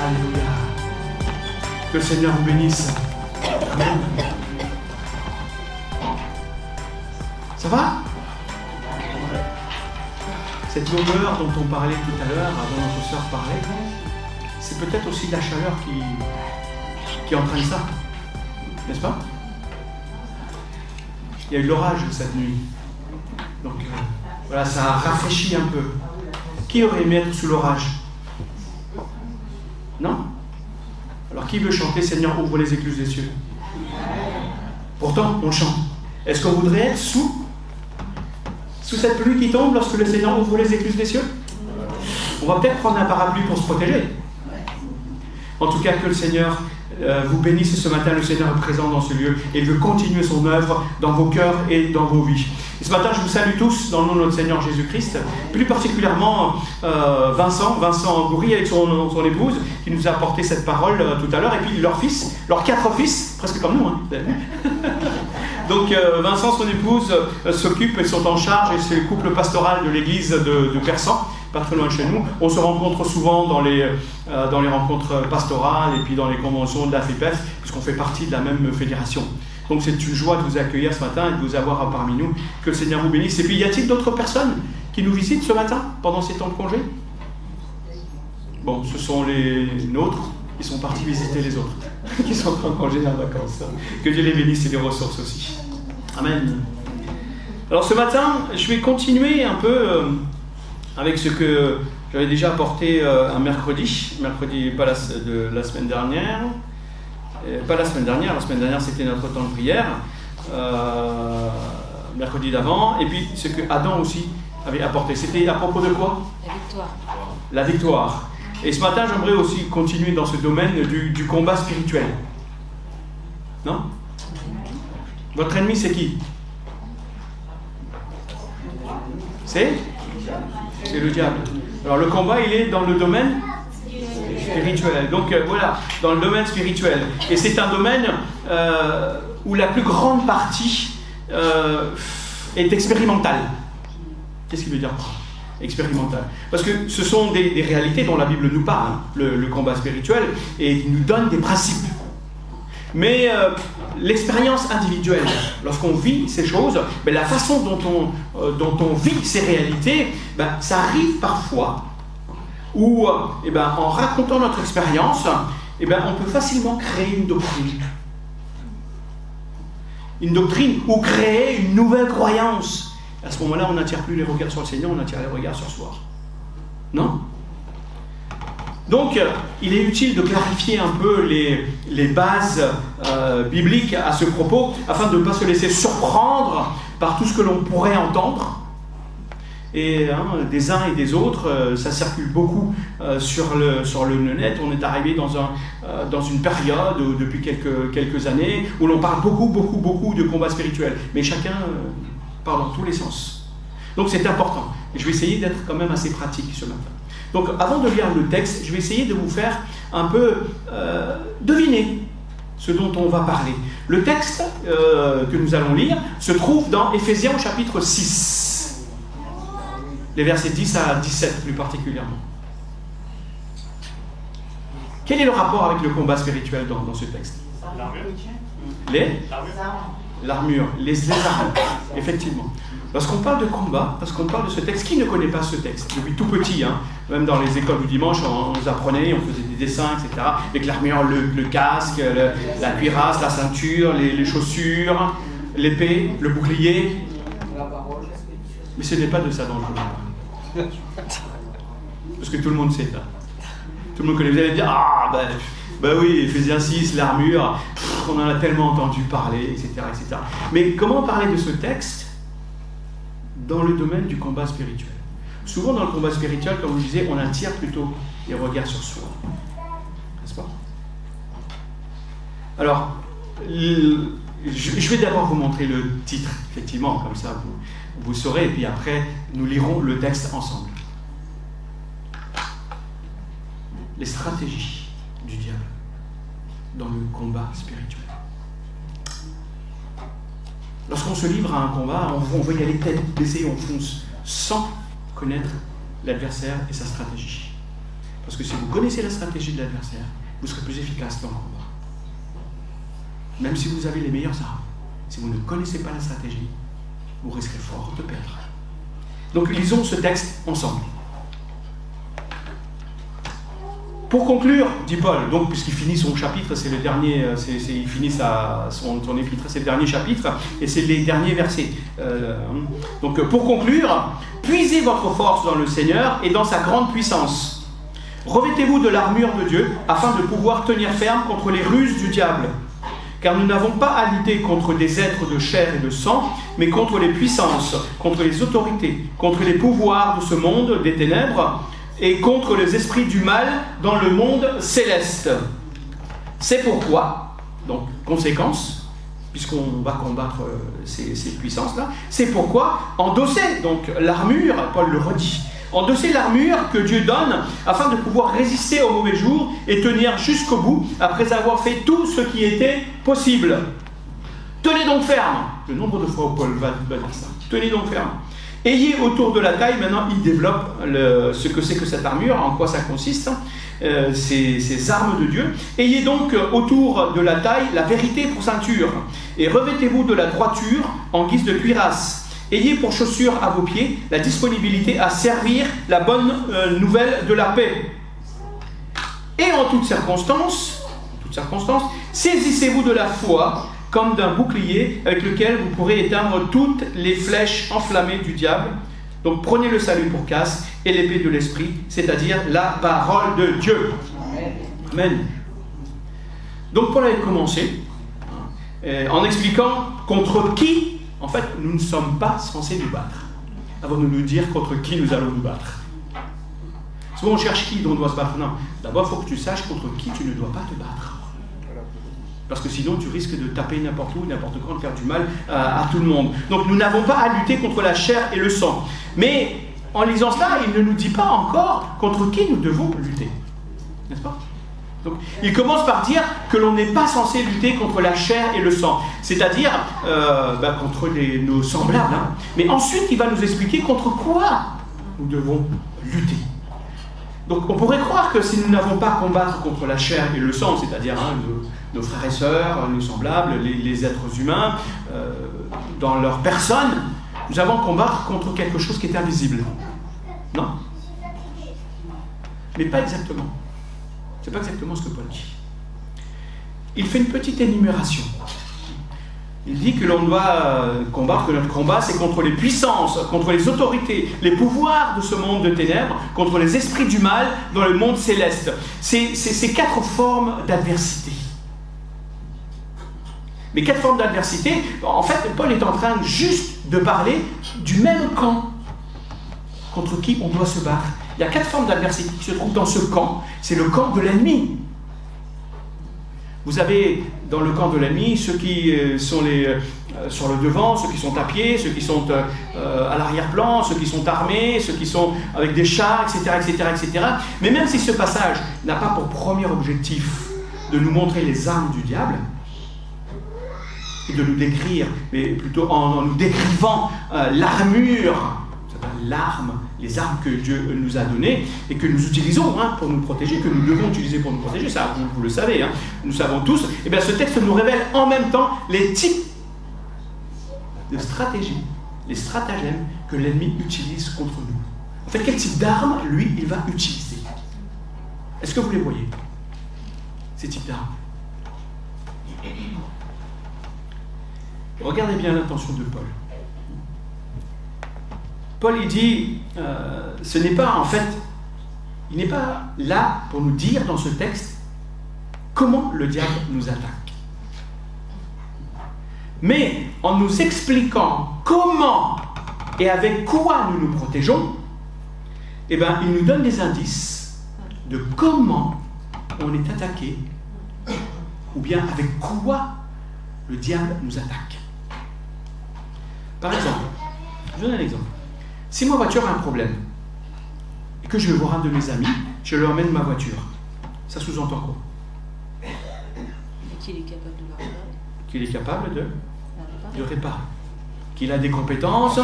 Alléluia. Que le Seigneur vous bénisse. Amen. Ça va? Cette longueur dont on parlait tout à l'heure, dont notre sœur parlait, c'est peut-être aussi la chaleur qui entraîne ça. N'est-ce pas? Il y a eu l'orage cette nuit. Donc voilà, ça a rafraîchi un peu. Qui aurait aimé être sous l'orage? Non? Alors qui veut chanter Seigneur ouvre les écluses des cieux? Pourtant, on chante. Est-ce qu'on voudrait être sous cette pluie qui tombe lorsque le Seigneur ouvre les écluses des cieux? On va peut-être prendre un parapluie pour se protéger. En tout cas, que le Seigneur vous bénisse ce matin. Le Seigneur est présent dans ce lieu et il veut continuer son œuvre dans vos cœurs et dans vos vies. Et ce matin, je vous salue tous dans le nom de notre Seigneur Jésus-Christ, plus particulièrement Vincent Goury avec son épouse qui nous a apporté cette parole tout à l'heure, et puis leurs fils, leurs 4 fils, presque comme nous, hein. Donc Vincent, son épouse, s'occupent et sont en charge, et c'est le couple pastoral de l'église de Persan, pas très loin de chez nous. On se rencontre souvent dans les rencontres pastorales et puis dans les conventions de la FEPEF, puisqu'on fait partie de la même fédération. Donc c'est une joie de vous accueillir ce matin et de vous avoir parmi nous. Que le Seigneur vous bénisse. Et puis y a-t-il d'autres personnes qui nous visitent ce matin pendant ces temps de congé? Bon, ce sont les nôtres qui sont partis visiter les autres, qui sont en congé en vacances. Que Dieu les bénisse et les ressources aussi. Amen. Alors ce matin, je vais continuer un peu avec ce que j'avais déjà apporté un mercredi pas de la semaine dernière. Pas la semaine dernière c'était notre temps de prière, mercredi d'avant, et puis ce que Adam aussi avait apporté. C'était à propos de quoi? La victoire. La victoire. Et ce matin, j'aimerais aussi continuer dans ce domaine du combat spirituel. Non? Votre ennemi, c'est qui? C'est le diable. Alors le combat, il est dans le domaine spirituel. Donc voilà, dans le domaine spirituel. Et c'est un domaine où la plus grande partie est expérimentale. Qu'est-ce qu'il veut dire? Expérimentale. Parce que ce sont des réalités dont la Bible nous parle, hein, le combat spirituel, et il nous donne des principes. Mais l'expérience individuelle, lorsqu'on vit ces choses, la façon dont on vit ces réalités, ça arrive parfois où, en racontant notre expérience, on peut facilement créer une doctrine. Une doctrine ou créer une nouvelle croyance. À ce moment-là, on n'attire plus les regards sur le Seigneur, on attire les regards sur soi. Non? Donc, il est utile de clarifier un peu les bases bibliques à ce propos, afin de ne pas se laisser surprendre par tout ce que l'on pourrait entendre. Et des uns et des autres, ça circule beaucoup sur le net. On est arrivé dans une période depuis quelques années où l'on parle beaucoup de combat spirituel. Mais chacun parle dans tous les sens. Donc c'est important. Et je vais essayer d'être quand même assez pratique ce matin. Donc avant de lire le texte, je vais essayer de vous faire un peu deviner ce dont on va parler. Le texte que nous allons lire se trouve dans Éphésiens au chapitre 6. Les versets 10 à 17 plus particulièrement. Quel est le rapport avec le combat spirituel dans ce texte? L'armure, les armes, effectivement. Lorsqu'on parle de combat, lorsqu'on parle de ce texte, qui ne connaît pas ce texte? Depuis tout petit, même dans les écoles du dimanche, on nous apprenait, on faisait des dessins, etc. Avec l'armure, le casque, la cuirasse, la ceinture, les chaussures, l'épée, le bouclier. Mais ce n'est pas de ça dont je veux parler. Parce que tout le monde sait ça. Tout le monde connaît. Vous allez dire, oui, Éphésiens 6, l'armure, on en a tellement entendu parler, etc., etc. Mais comment parler de ce texte dans le domaine du combat spirituel? Souvent dans le combat spirituel, comme je disais, on attire plutôt les regards sur soi. N'est-ce pas? Alors, je vais d'abord vous montrer le titre, effectivement, comme ça vous saurez, et puis après, nous lirons le texte ensemble. Les stratégies du diable dans le combat spirituel. Lorsqu'on se livre à un combat, on veut y aller tête baissée, on fonce, sans connaître l'adversaire et sa stratégie. Parce Parce que si vous connaissez la stratégie de l'adversaire, vous serez plus efficace dans le combat. Même si vous avez les meilleures armes, si vous ne connaissez pas la stratégie, vous risquez fort de perdre. Donc lisons ce texte ensemble. Pour conclure, dit Paul, donc puisqu'il finit son chapitre, c'est le dernier, il finit son épître, c'est le dernier chapitre, et c'est les derniers versets. Donc pour conclure, puisez votre force dans le Seigneur et dans sa grande puissance. Revêtez-vous de l'armure de Dieu afin de pouvoir tenir ferme contre les ruses du diable. Car nous n'avons pas à lutter contre des êtres de chair et de sang, mais contre les puissances, contre les autorités, contre les pouvoirs de ce monde des ténèbres, et contre les esprits du mal dans le monde céleste. C'est pourquoi, donc conséquence, puisqu'on va combattre ces puissances-là, c'est pourquoi endosser donc l'armure, Paul le redit, endosser l'armure que Dieu donne afin de pouvoir résister au mauvais jour et tenir jusqu'au bout après avoir fait tout ce qui était possible. Tenez donc ferme. Le nombre de fois où Paul va dire ça. Tenez donc ferme. Ayez autour de la taille, maintenant il développe ce que c'est que cette armure, en quoi ça consiste, ces armes de Dieu. Ayez donc autour de la taille la vérité pour ceinture, et revêtez-vous de la droiture en guise de cuirasse. Ayez pour chaussure à vos pieds la disponibilité à servir la bonne nouvelle de la paix. Et en toutes circonstances, saisissez-vous de la foi comme d'un bouclier avec lequel vous pourrez éteindre toutes les flèches enflammées du diable. Donc prenez le salut pour casque et l'épée de l'esprit, c'est-à-dire la parole de Dieu. Amen. Donc Paul avait commencé en expliquant contre qui, en fait, nous ne sommes pas censés nous battre, avant de nous dire contre qui nous allons nous battre. Souvent on cherche qui dont on doit se battre. Non, d'abord il faut que tu saches contre qui tu ne dois pas te battre. Parce que sinon, tu risques de taper n'importe où, n'importe quand, de faire du mal à tout le monde. Donc, nous n'avons pas à lutter contre la chair et le sang. Mais, en lisant cela, il ne nous dit pas encore contre qui nous devons lutter. N'est-ce pas? Donc, il commence par dire que l'on n'est pas censé lutter contre la chair et le sang. C'est-à-dire, contre nos semblables. Hein. Mais ensuite, il va nous expliquer contre quoi nous devons lutter. Donc, on pourrait croire que si nous n'avons pas à combattre contre la chair et le sang, c'est-à-dire nos frères et sœurs, nos semblables, les êtres humains, dans leur personne, nous avons à combattre contre quelque chose qui est invisible. Non? Mais pas exactement. C'est pas exactement ce que Paul dit. Il fait une petite énumération. Il dit que l'on doit combattre, que notre combat, c'est contre les puissances, contre les autorités, les pouvoirs de ce monde de ténèbres, contre les esprits du mal dans le monde céleste. C'est ces 4 formes d'adversité. Mais 4 formes d'adversité, en fait, Paul est en train juste de parler du même camp contre qui on doit se battre. Il y a 4 formes d'adversité qui se trouvent dans ce camp. C'est le camp de l'ennemi. Vous avez dans le camp de l'ennemi ceux qui sont sur le devant, ceux qui sont à pied, ceux qui sont à l'arrière-plan, ceux qui sont armés, ceux qui sont avec des chars, etc. Mais même si ce passage n'a pas pour premier objectif de nous montrer les armes du diable, et de nous décrire, mais plutôt en nous décrivant l'armure, l'arme, les armes que Dieu nous a données et que nous utilisons pour nous protéger, que nous devons utiliser pour nous protéger, ça vous le savez, nous savons tous, et bien ce texte nous révèle en même temps les types de stratégies, les stratagèmes que l'ennemi utilise contre nous. En fait, quel type d'armes, lui, il va utiliser? Est-ce que vous les voyez, ces types d'armes? Regardez bien l'intention de Paul. Paul, il dit, ce n'est pas, en fait, il n'est pas là pour nous dire dans ce texte comment le diable nous attaque. Mais en nous expliquant comment et avec quoi nous nous protégeons, eh bien, il nous donne des indices de comment on est attaqué, ou bien avec quoi le diable nous attaque. Par exemple, je vous donne un exemple. Si ma voiture a un problème, et que je vais voir un de mes amis, je lui emmène ma voiture, ça sous-entend quoi? Qu'il est capable de la réparer. Qu'il est capable de réparer. Qu'il a des compétences,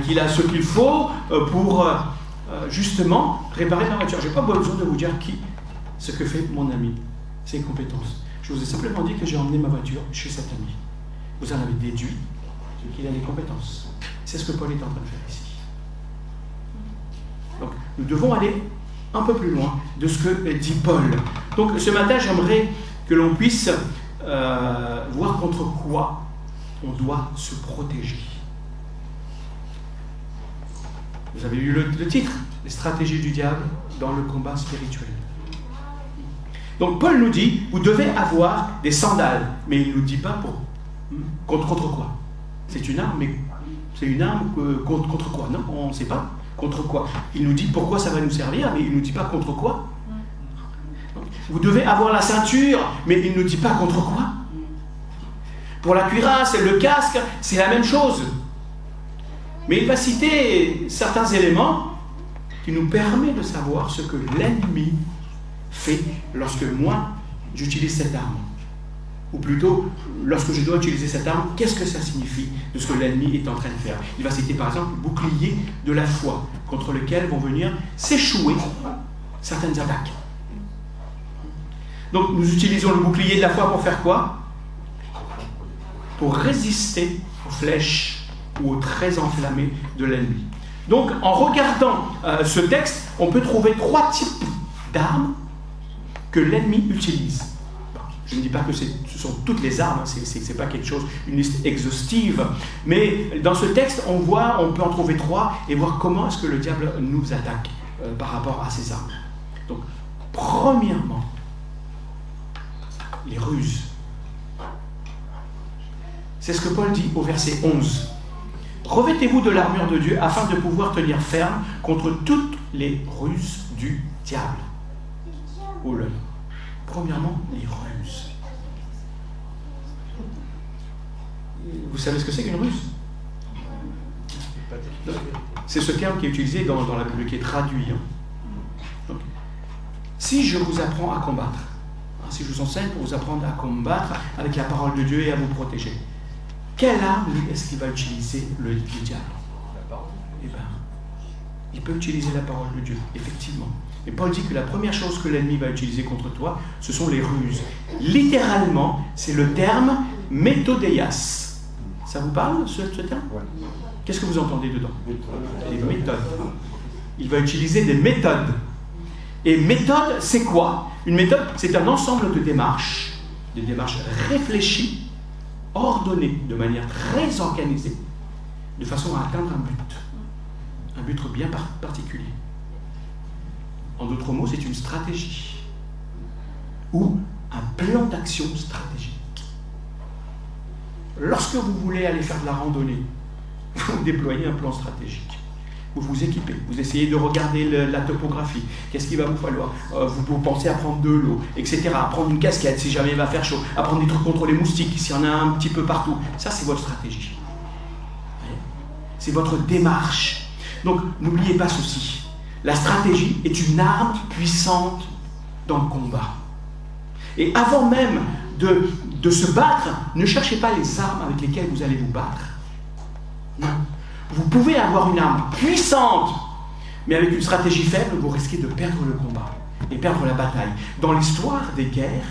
qu'il a ce qu'il faut pour justement réparer ma voiture. Je n'ai pas besoin de vous dire ce que fait mon ami, ses compétences. Je vous ai simplement dit que j'ai emmené ma voiture chez cet ami. Vous en avez déduit qu'il a des compétences. C'est ce que Paul est en train de faire ici. Donc, nous devons aller un peu plus loin de ce que dit Paul. Donc, ce matin, j'aimerais que l'on puisse voir contre quoi on doit se protéger. Vous avez lu le titre, les stratégies du diable dans le combat spirituel. Donc Paul nous dit, vous devez avoir des sandales, mais il ne nous dit pas contre quoi. C'est une arme, mais c'est une arme contre quoi? Non, on ne sait pas contre quoi. Il nous dit pourquoi ça va nous servir, mais il ne nous dit pas contre quoi. Donc, vous devez avoir la ceinture, mais il ne nous dit pas contre quoi. Pour la cuirasse et le casque, c'est la même chose. Mais il va citer certains éléments qui nous permettent de savoir ce que l'ennemi fait lorsque moi, j'utilise cette arme. Ou plutôt, lorsque je dois utiliser cette arme, qu'est-ce que ça signifie de ce que l'ennemi est en train de faire? Il va citer par exemple le bouclier de la foi, contre lequel vont venir s'échouer certaines attaques. Donc nous utilisons le bouclier de la foi pour faire quoi? Pour résister aux flèches ou aux traits enflammés de l'ennemi. Donc, en regardant ce texte, on peut trouver 3 types d'armes que l'ennemi utilise. Bon, je ne dis pas que ce sont toutes les armes, c'est pas quelque chose, une liste exhaustive, mais dans ce texte, on peut en trouver 3 et voir comment est-ce que le diable nous attaque par rapport à ces armes. Donc, premièrement, les ruses. C'est ce que Paul dit au verset 11. Revêtez-vous de l'armure de Dieu afin de pouvoir tenir ferme contre toutes les ruses du diable. Oh là là. Premièrement, les ruses. Vous savez ce que c'est qu'une ruse? C'est ce terme qui est utilisé dans la Bible, qui est traduit. Donc, si je vous apprends à combattre, si je vous enseigne pour vous apprendre à combattre avec la parole de Dieu et à vous protéger, quelle arme est-ce qu'il va utiliser le diable? Eh bien, il peut utiliser la parole de Dieu, effectivement. Mais Paul dit que la première chose que l'ennemi va utiliser contre toi, ce sont les ruses. Littéralement, c'est le terme méthodéias. Ça vous parle, ce terme? Qu'est-ce que vous entendez dedans? Les méthodes. Il va utiliser des méthodes. Et méthode, c'est quoi? Une méthode, c'est un ensemble de démarches, des démarches réfléchies, ordonné de manière très organisée, de façon à atteindre un but bien particulier. En d'autres mots, c'est une stratégie ou un plan d'action stratégique. Lorsque vous voulez aller faire de la randonnée, vous déployez un plan stratégique. Vous vous équipez, vous essayez de regarder la topographie, qu'est-ce qu'il va vous falloir, vous pensez à prendre de l'eau, etc., à prendre une casquette si jamais il va faire chaud, à prendre des trucs contre les moustiques s'il y en a un petit peu partout. Ça, c'est votre stratégie. C'est votre démarche. Donc, n'oubliez pas ceci. La stratégie est une arme puissante dans le combat. Et avant même de se battre, ne cherchez pas les armes avec lesquelles vous allez vous battre. Non. Vous pouvez avoir une arme puissante, mais avec une stratégie faible, vous risquez de perdre le combat et perdre la bataille. Dans l'histoire des guerres,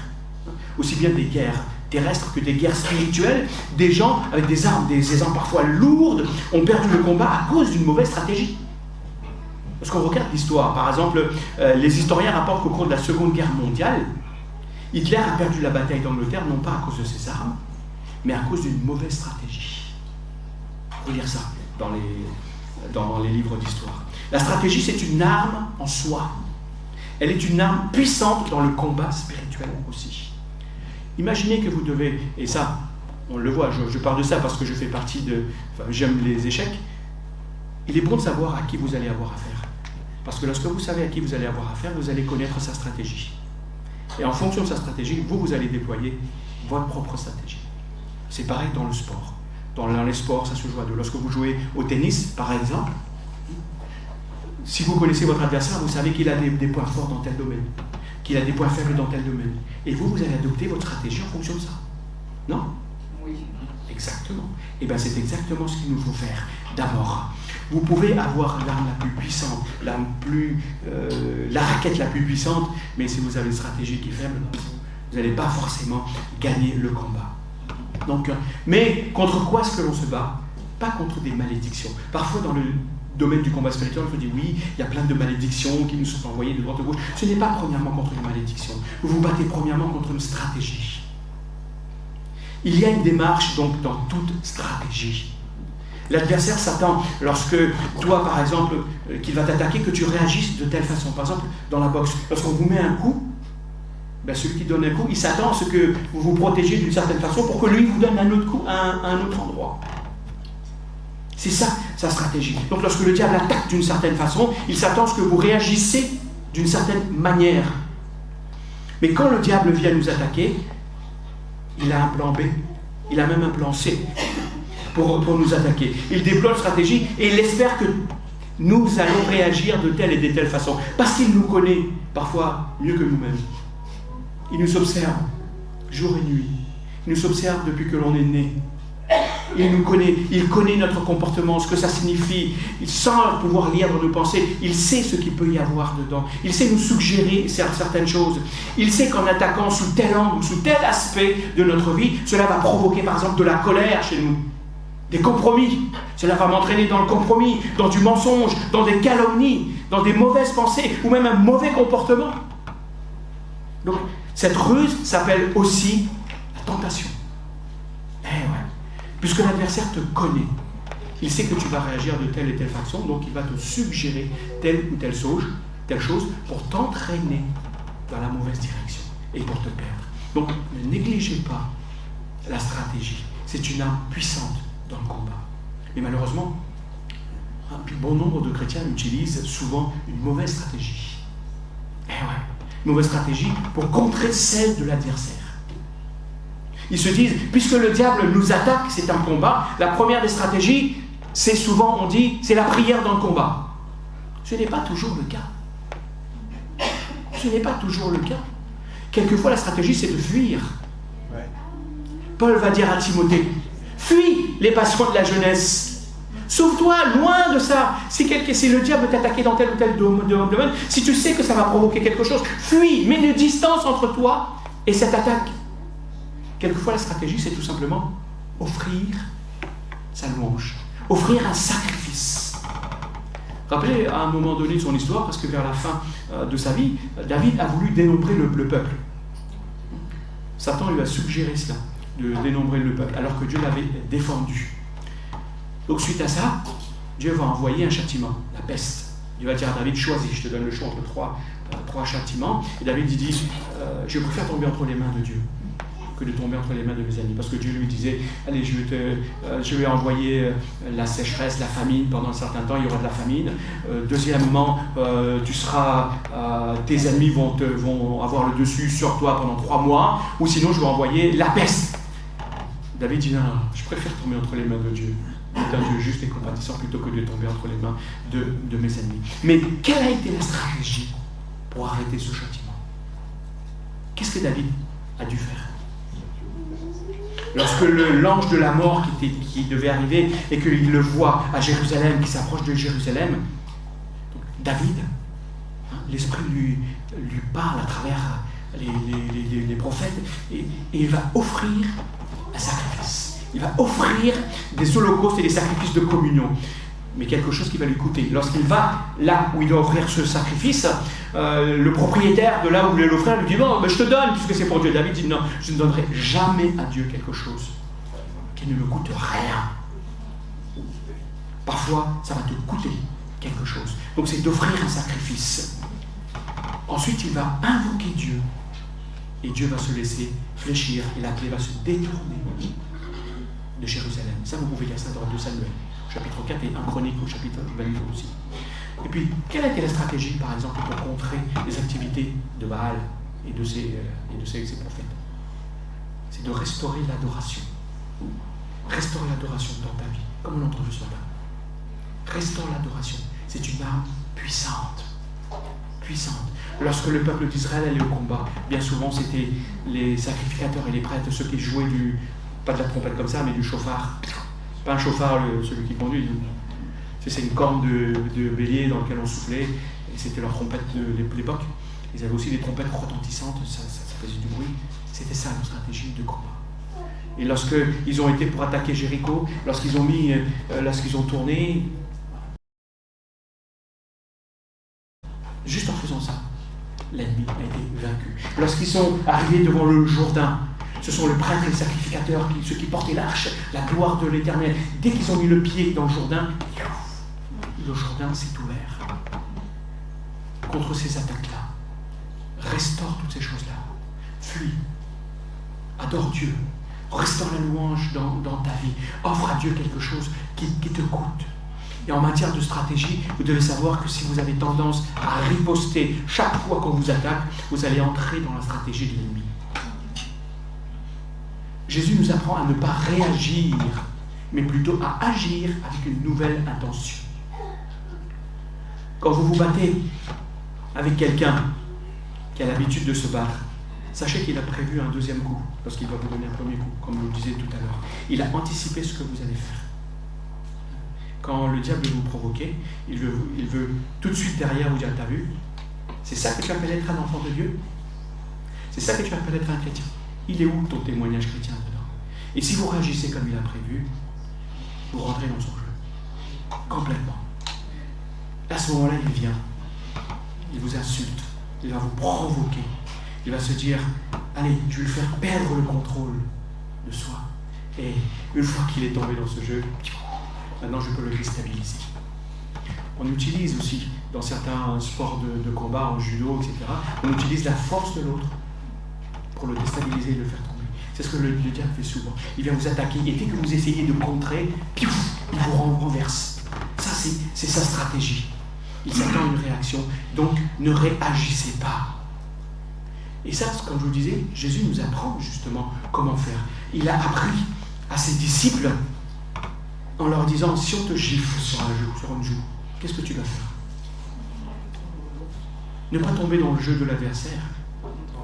aussi bien des guerres terrestres que des guerres spirituelles, des gens avec des armes, des armes parfois lourdes, ont perdu le combat à cause d'une mauvaise stratégie. Parce qu'on regarde l'histoire, par exemple, les historiens rapportent qu'au cours de la Seconde Guerre mondiale, Hitler a perdu la bataille d'Angleterre, non pas à cause de ses armes, mais à cause d'une mauvaise stratégie. Il faut lire ça dans les livres d'histoire. La stratégie, c'est une arme en soi. Elle est une arme puissante dans le combat spirituel aussi. Imaginez que vous devez, et ça, on le voit, je parle de ça parce que je fais partie j'aime les échecs. Il est bon de savoir à qui vous allez avoir affaire. Parce que lorsque vous savez à qui vous allez avoir affaire, vous allez connaître sa stratégie. Et en fonction de sa stratégie, vous allez déployer votre propre stratégie. C'est pareil dans le sport. Dans les sports, ça se joue à deux. Lorsque vous jouez au tennis, par exemple, si vous connaissez votre adversaire, vous savez qu'il a des points forts dans tel domaine, qu'il a des points faibles dans tel domaine. Et vous allez adopter votre stratégie en fonction de ça. Non? Oui. Exactement. Et bien, c'est exactement ce qu'il nous faut faire. D'abord, Vous pouvez avoir l'arme la plus puissante, la raquette la plus puissante, mais si vous avez une stratégie qui est faible, vous n'allez pas forcément gagner le combat. Donc, mais contre quoi est-ce que l'on se bat? Pas contre des malédictions. Parfois, dans le domaine du combat spirituel, on se dit oui, il y a plein de malédictions qui nous sont envoyées de droite à gauche. Ce n'est pas premièrement contre une malédiction. Vous vous battez premièrement contre une stratégie. Il y a une démarche donc dans toute stratégie. L'adversaire s'attend, lorsque toi, par exemple, qu'il va t'attaquer, que tu réagisses de telle façon. Par exemple, dans la boxe, lorsqu'on vous met un coup, ben celui qui donne un coup, il s'attend à ce que vous vous protégiez d'une certaine façon pour que lui vous donne un autre coup à un autre endroit. C'est ça, sa stratégie. Donc lorsque le diable attaque d'une certaine façon, il s'attend à ce que vous réagissez d'une certaine manière. Mais quand le diable vient nous attaquer, il a un plan B, il a même un plan C pour nous attaquer. Il déploie une stratégie et il espère que nous allons réagir de telle et de telle façon. Parce qu'il nous connaît parfois mieux que nous-mêmes. Il nous observe jour et nuit. Il nous observe depuis que l'on est né. Il connaît notre comportement, ce que ça signifie. Sans pouvoir lire dans nos pensées, il sait ce qu'il peut y avoir dedans. Il sait nous suggérer certaines choses. Il sait qu'en attaquant sous tel angle, sous tel aspect de notre vie, cela va provoquer par exemple de la colère chez nous, des compromis. Cela va m'entraîner dans le compromis, dans du mensonge, dans des calomnies, dans des mauvaises pensées, ou même un mauvais comportement. Donc, cette ruse s'appelle aussi la tentation. Puisque l'adversaire te connaît, il sait que tu vas réagir de telle et telle façon, donc il va te suggérer telle ou telle chose pour t'entraîner dans la mauvaise direction et pour te perdre. Donc ne négligez pas la stratégie. C'est une arme puissante dans le combat. Mais malheureusement, un bon nombre de chrétiens utilisent souvent une mauvaise stratégie. Une mauvaise stratégie pour contrer celle de l'adversaire. Ils se disent, puisque le diable nous attaque, c'est un combat, la première des stratégies, c'est souvent, on dit, c'est la prière dans le combat. Ce n'est pas toujours le cas. Ce n'est pas toujours le cas. Quelquefois, la stratégie, c'est de fuir. Paul va dire à Timothée, fuis les passions de la jeunesse. Sauve-toi loin de ça. Si le diable t'attaque dans tel ou tel domaine, si tu sais que ça va provoquer quelque chose, fuis, mets une distance entre toi et cette attaque. Quelquefois, la stratégie, c'est tout simplement offrir sa louange, offrir un sacrifice. Rappelez à un moment donné de son histoire, parce que vers la fin de sa vie, David a voulu dénombrer le peuple. Satan lui a suggéré cela, de dénombrer le peuple, alors que Dieu l'avait défendu. Donc suite à ça, Dieu va envoyer un châtiment, la peste. Dieu va dire à David, choisis, je te donne le choix entre trois châtiments. Et David dit, je préfère tomber entre les mains de Dieu que de tomber entre les mains de mes ennemis. Parce que Dieu lui disait, allez, je vais envoyer la sécheresse, la famine pendant un certain temps, il y aura de la famine. Deuxièmement, tes ennemis vont avoir le dessus sur toi pendant 3 mois, ou sinon je vais envoyer la peste. David dit, non, je préfère tomber entre les mains de Dieu. Il est un Dieu juste et compatissant plutôt que de tomber entre les mains de mes ennemis. Mais quelle a été la stratégie pour arrêter ce châtiment? Qu'est-ce que David a dû faire? Lorsque l'ange de la mort qui devait arriver et qu'il le voit à Jérusalem, qui s'approche de Jérusalem, donc David, l'Esprit lui parle à travers les prophètes et il va offrir un sacrifice. Il va offrir des holocaustes et des sacrifices de communion. Mais quelque chose qui va lui coûter. Lorsqu'il va là où il doit offrir ce sacrifice, le propriétaire de là où il voulait l'offrir lui dit non, mais je te donne puisque c'est pour Dieu. David dit non, je ne donnerai jamais à Dieu quelque chose qui ne me coûte rien. Parfois, ça va te coûter quelque chose. Donc c'est d'offrir un sacrifice. Ensuite, il va invoquer Dieu. Et Dieu va se laisser fléchir et la clé va se détourner de Jérusalem. Ça, vous pouvez lire ça dans 2 Samuel, chapitre 4 et 1 Chronique au chapitre 22 aussi. Et puis, quelle a été la stratégie, par exemple, pour contrer les activités de Baal et de ses prophètes? C'est de restaurer l'adoration. Restaurer l'adoration dans ta vie, comme on l'entend ce matin. Restaure l'adoration. C'est une arme puissante. Puissante. Lorsque le peuple d'Israël allait au combat, bien souvent c'était les sacrificateurs et les prêtres, ceux qui jouaient pas de la trompette comme ça, mais du chauffard. Pas un chauffard, celui qui conduit. C'est une corne de bélier dans laquelle on soufflait, et c'était leur trompette de l'époque. Ils avaient aussi des trompettes retentissantes, ça faisait du bruit. C'était ça leur stratégie de combat. Et lorsqu'ils ont été pour attaquer Jéricho, lorsqu'ils ont tourné, juste en faisant ça, l'ennemi a été vaincu. Lorsqu'ils sont arrivés devant le Jourdain, ce sont le prêtre et le sacrificateur, ceux qui portaient l'arche, la gloire de l'Éternel. Dès qu'ils ont mis le pied dans le Jourdain s'est ouvert contre ces attaques-là. Restaure toutes ces choses-là. Fuis. Adore Dieu. Restaure la louange dans ta vie. Offre à Dieu quelque chose qui te coûte. Et en matière de stratégie, vous devez savoir que si vous avez tendance à riposter chaque fois qu'on vous attaque, vous allez entrer dans la stratégie de l'ennemi. Jésus nous apprend à ne pas réagir, mais plutôt à agir avec une nouvelle intention. Quand vous vous battez avec quelqu'un qui a l'habitude de se battre, sachez qu'il a prévu un deuxième coup lorsqu'il va vous donner un premier coup, comme je le disais tout à l'heure. Il a anticipé ce que vous allez faire. Quand le diable veut vous provoquer, il veut tout de suite derrière vous dire, t'as vu? C'est ça que tu appelles être un enfant de Dieu? C'est ça que tu appelles être un chrétien? Il est où ton témoignage chrétien dedans? Et si vous réagissez comme il a prévu, vous rentrez dans son jeu. Complètement. À ce moment-là, il vient. Il vous insulte. Il va vous provoquer. Il va se dire, allez, je vais lui faire perdre le contrôle de soi. Et une fois qu'il est tombé dans ce jeu, maintenant je peux le déstabiliser. On utilise aussi, dans certains sports de combat, en judo, etc., on utilise la force de l'autre pour le déstabiliser et le faire tomber. C'est ce que le diable fait souvent. Il vient vous attaquer et dès que vous essayez de contrer, il vous renverse. Ça, c'est sa stratégie. Il s'attend à une réaction, donc ne réagissez pas. Et ça, comme je vous disais, Jésus nous apprend justement comment faire. Il a appris à ses disciples en leur disant, si on te gifle sur une joue, qu'est-ce que tu vas faire? Ne pas tomber dans le jeu de l'adversaire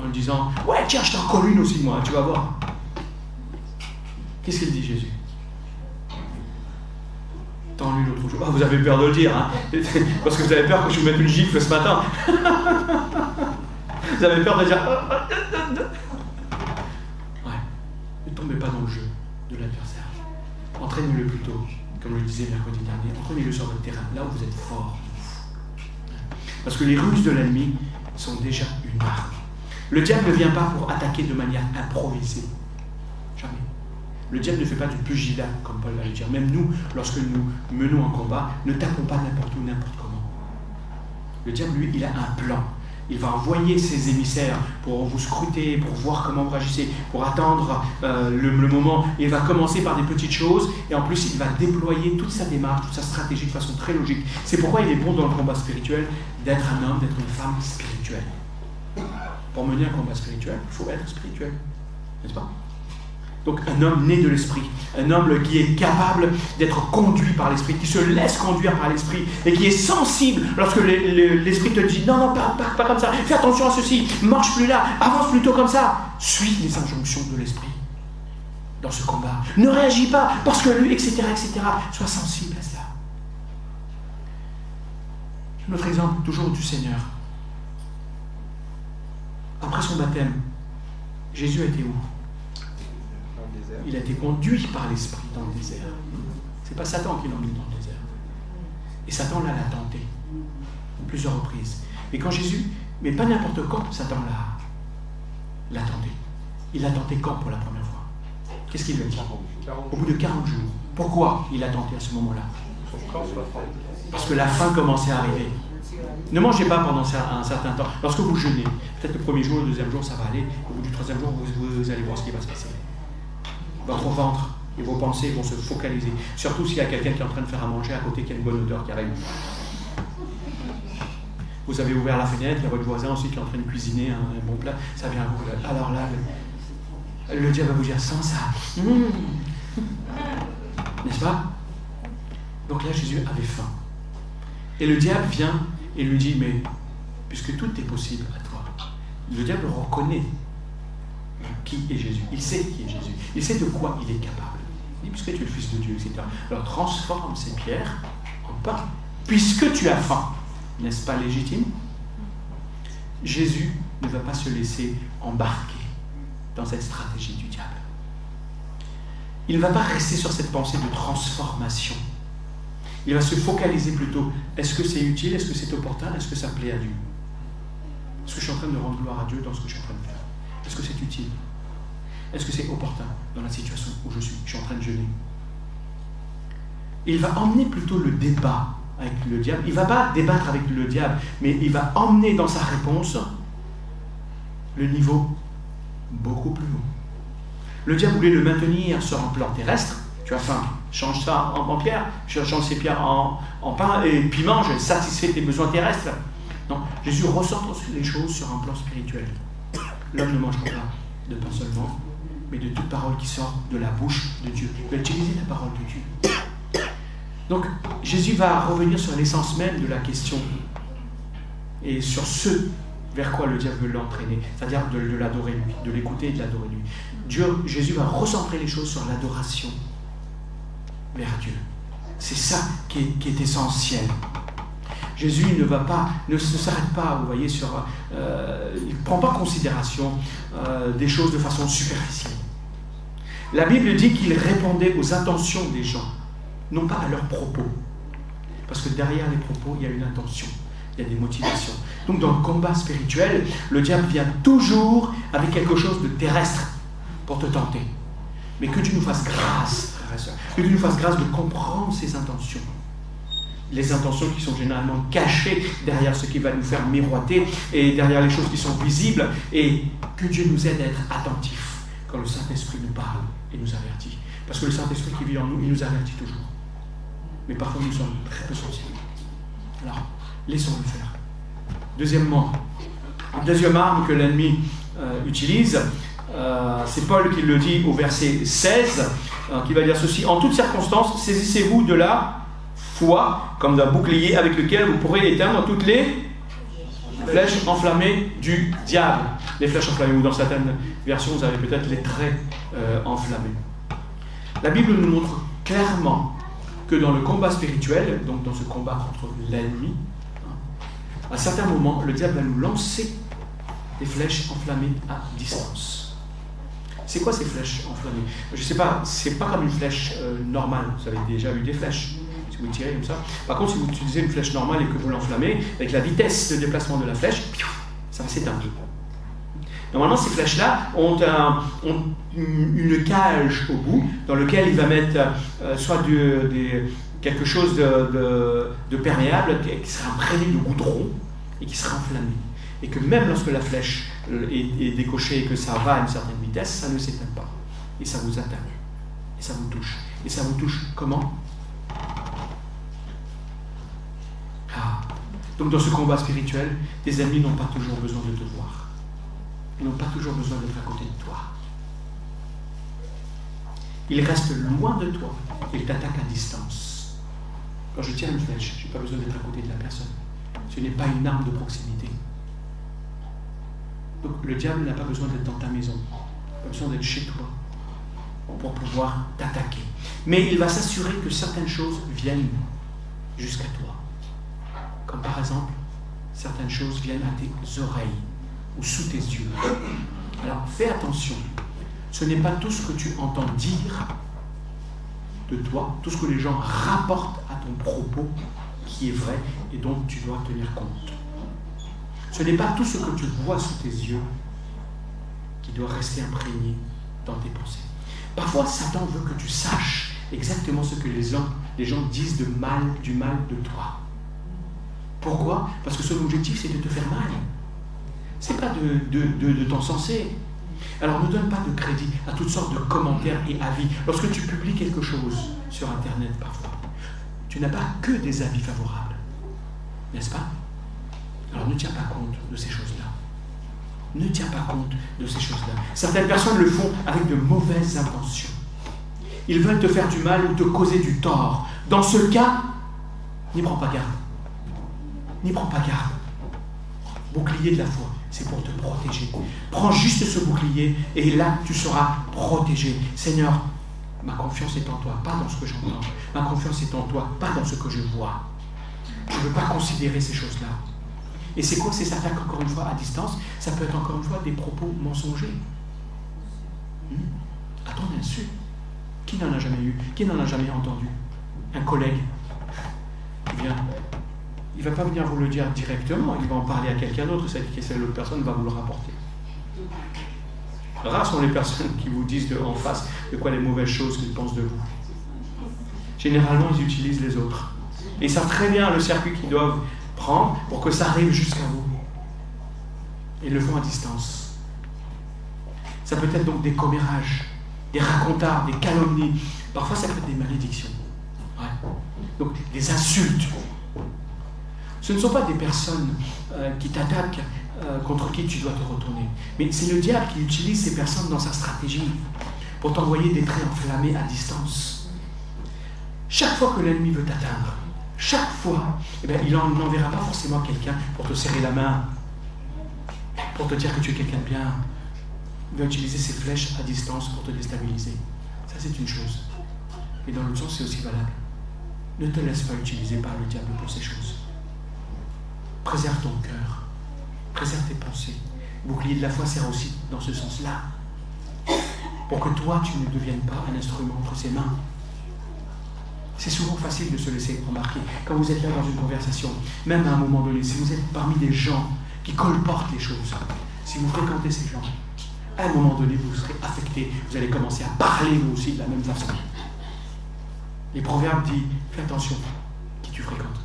en disant, ouais, tiens, je t'en colle une aussi, moi, tu vas voir. Qu'est-ce qu'il dit, Jésus? Tends-lui l'autre jour. Ah, vous avez peur de le dire, hein? Parce que vous avez peur que je vous mette une gifle ce matin. Vous avez peur de dire... Ouais. Ne tombez pas dans le jeu de l'adversaire. Entraînez-le plutôt, comme je le disais mercredi dernier, entraînez-le sur votre terrain, là où vous êtes fort. Parce que les ruses de l'ennemi sont déjà une arme. Le diable ne vient pas pour attaquer de manière improvisée. Jamais. Le diable ne fait pas du pugilat, comme Paul va le dire. Même nous, lorsque nous menons un combat, ne tapons pas n'importe où, n'importe comment. Le diable, lui, il a un plan. Il va envoyer ses émissaires pour vous scruter, pour voir comment vous réagissez, pour attendre le moment. Il va commencer par des petites choses et en plus, il va déployer toute sa démarche, toute sa stratégie de façon très logique. C'est pourquoi il est bon dans le combat spirituel d'être un homme, d'être une femme spirituelle. Pour mener un combat spirituel, il faut être spirituel. N'est-ce pas? Donc un homme né de l'esprit, un homme qui est capable d'être conduit par l'esprit, qui se laisse conduire par l'esprit et qui est sensible lorsque l'esprit te dit non, pas comme ça, fais attention à ceci, marche plus là, avance plutôt comme ça. Suis les injonctions de l'esprit dans ce combat. Ne réagis pas parce que lui, etc. Sois sensible à cela. Notre exemple, toujours du Seigneur. Après son baptême, Jésus a été où? Il a été conduit par l'Esprit dans le désert. C'est pas Satan qui l'a emmené dans le désert. Et Satan l'a tenté plusieurs reprises. Mais quand Jésus, mais pas n'importe quand, Satan l'a tenté. Il l'a tenté quand pour la première fois? Qu'est-ce qu'il lui a dit? Au bout de 40 jours. Pourquoi il l'a tenté à ce moment-là? Parce que la faim commençait à arriver. Ne mangez pas pendant un certain temps. Lorsque vous jeûnez, peut-être le premier jour, le deuxième jour, ça va aller. Au bout du troisième jour, vous allez voir ce qui va se passer. Votre ventre et vos pensées vont se focaliser. Surtout s'il y a quelqu'un qui est en train de faire à manger à côté, qui a une bonne odeur qui arrive. Vous avez ouvert la fenêtre, il y a votre voisin aussi qui est en train de cuisiner un bon plat, ça vient à vous. Alors là, le diable va vous dire sans ça. N'est-ce pas? Donc là, Jésus avait faim. Et le diable vient et lui dit, mais puisque tout est possible à toi, le diable reconnaît qui est Jésus. Il sait qui est Jésus. Il sait de quoi il est capable. Il dit, puisque tu es le Fils de Dieu, etc. Alors transforme ces pierres en pain, puisque tu as faim. N'est-ce pas légitime? Jésus ne va pas se laisser embarquer dans cette stratégie du diable. Il ne va pas rester sur cette pensée de transformation. Il va se focaliser plutôt, est-ce que c'est utile, est-ce que c'est opportun, est-ce que ça plaît à Dieu? Est-ce que je suis en train de rendre gloire à Dieu dans ce que je suis en train de faire? Est-ce que c'est utile? Est-ce que c'est opportun dans la situation où je suis en train de jeûner? Il va emmener plutôt le débat avec le diable. Il ne va pas débattre avec le diable, mais il va emmener dans sa réponse le niveau beaucoup plus haut. Le diable voulait le maintenir sur un plan terrestre. Tu as faim, change ça en pierre, change ces pierres en pain, et puis mange, satisfait tes besoins terrestres. Non, Jésus recentre les choses sur un plan spirituel. L'homme ne mangera pas de pain seulement, mais de toute parole qui sort de la bouche de Dieu. Il va utiliser la parole de Dieu. Donc, Jésus va revenir sur l'essence même de la question et sur ce vers quoi le diable veut l'entraîner, c'est-à-dire de l'adorer lui, de l'écouter et de l'adorer lui. Jésus va recentrer les choses sur l'adoration vers Dieu. C'est ça qui est essentiel. Jésus ne s'arrête pas, vous voyez, il ne prend pas en considération des choses de façon superficielle. La Bible dit qu'il répondait aux intentions des gens, non pas à leurs propos. Parce que derrière les propos, il y a une intention, il y a des motivations. Donc dans le combat spirituel, le diable vient toujours avec quelque chose de terrestre pour te tenter. Mais que Dieu nous fasse grâce, frères et sœurs, que Dieu nous fasse grâce de comprendre ses intentions. Les intentions qui sont généralement cachées derrière ce qui va nous faire miroiter et derrière les choses qui sont visibles, et que Dieu nous aide à être attentifs quand le Saint-Esprit nous parle et nous avertit. Parce que le Saint-Esprit qui vit en nous, il nous avertit toujours. Mais parfois nous sommes très peu sensibles. Alors, laissons-le faire. Deuxième arme que l'ennemi utilise, c'est Paul qui le dit au verset 16, qui va dire ceci: en toutes circonstances, saisissez-vous de la foi comme d'un bouclier avec lequel vous pourrez éteindre toutes les flèches enflammées du diable. Les flèches enflammées, ou dans certaines versions, vous avez peut-être les traits enflammés. La Bible nous montre clairement que dans le combat spirituel, donc dans ce combat contre l'ennemi, à certains moments, le diable va nous lancer des flèches enflammées à distance. C'est quoi ces flèches enflammées? Je ne sais pas, c'est pas comme une flèche normale. Vous avez déjà eu des flèches, si vous tirez comme ça. Par contre, si vous utilisez une flèche normale et que vous l'enflammez, avec la vitesse de déplacement de la flèche, ça va s'éteindre. Normalement, ces flèches-là ont une cage au bout dans laquelle il va mettre soit quelque chose de perméable qui sera imprégné de goudron et qui sera enflammé. Et que même lorsque la flèche est décochée et que ça va à une certaine vitesse, ça ne s'éteint pas. Et ça vous atteint. Et ça vous touche. Et ça vous touche comment? Donc dans ce combat spirituel, tes ennemis n'ont pas toujours besoin de te voir. Ils n'ont pas toujours besoin d'être à côté de toi. Ils restent loin de toi. Ils t'attaquent à distance. Quand je tire une flèche, je n'ai pas besoin d'être à côté de la personne. Ce n'est pas une arme de proximité. Donc le diable n'a pas besoin d'être dans ta maison. Il n'a pas besoin d'être chez toi pour pouvoir t'attaquer. Mais il va s'assurer que certaines choses viennent jusqu'à toi. Comme par exemple, certaines choses viennent à tes oreilles ou sous tes yeux. Alors fais attention. Ce n'est pas tout ce que tu entends dire de toi, tout ce que les gens rapportent à ton propos qui est vrai et dont tu dois tenir compte. Ce n'est pas tout ce que tu vois sous tes yeux qui doit rester imprégné dans tes pensées. Parfois, Satan veut que tu saches exactement ce que les gens disent du mal de toi. Pourquoi? Parce que son objectif, c'est de te faire mal. C'est pas de t'encenser. Alors ne donne pas de crédit à toutes sortes de commentaires et avis. Lorsque tu publies quelque chose sur Internet parfois, tu n'as pas que des avis favorables. N'est-ce pas? Alors ne tiens pas compte de ces choses-là. Ne tiens pas compte de ces choses-là. Certaines personnes le font avec de mauvaises intentions. Ils veulent te faire du mal ou te causer du tort. Dans ce cas, n'y prends pas garde. N'y prends pas garde. Bouclier de la foi, c'est pour te protéger. Prends juste ce bouclier et là, tu seras protégé. Seigneur, ma confiance est en toi, pas dans ce que j'entends. Ma confiance est en toi, pas dans ce que je vois. Je ne veux pas considérer ces choses-là. Et c'est quoi ces attaques, encore une fois, à distance? Ça peut être encore une fois des propos mensongers. À ton insu. Qui n'en a jamais eu? Qui n'en a jamais entendu? Un collègue. Il ne va pas venir vous le dire directement, il va en parler à quelqu'un d'autre, cette l'autre personne va vous le rapporter. Rares sont les personnes qui vous disent en face de quoi les mauvaises choses qu'ils pensent de vous. Généralement, ils utilisent les autres. Et ils savent très bien le circuit qu'ils doivent prendre pour que ça arrive jusqu'à vous. Ils le font à distance. Ça peut être donc des commérages, des racontards, des calomnies. Parfois, ça peut être des malédictions. Ouais. Donc, des insultes. Ce ne sont pas des personnes qui t'attaquent, contre qui tu dois te retourner. Mais c'est le diable qui utilise ces personnes dans sa stratégie pour t'envoyer des traits enflammés à distance. Chaque fois que l'ennemi veut t'atteindre, chaque fois, eh bien, il n'enverra pas forcément quelqu'un pour te serrer la main, pour te dire que tu es quelqu'un de bien. Il va utiliser ses flèches à distance pour te déstabiliser. Ça, c'est une chose. Et dans l'autre sens, c'est aussi valable. Ne te laisse pas utiliser par le diable pour ces choses. Préserve ton cœur. Préserve tes pensées. Le bouclier de la foi sert aussi dans ce sens-là. Pour que toi, tu ne deviennes pas un instrument entre ses mains. C'est souvent facile de se laisser remarquer. Quand vous êtes là dans une conversation, même à un moment donné, si vous êtes parmi des gens qui colportent les choses, si vous fréquentez ces gens, à un moment donné, vous serez affecté. Vous allez commencer à parler vous aussi de la même façon. Les proverbes disent, fais attention qui tu fréquentes.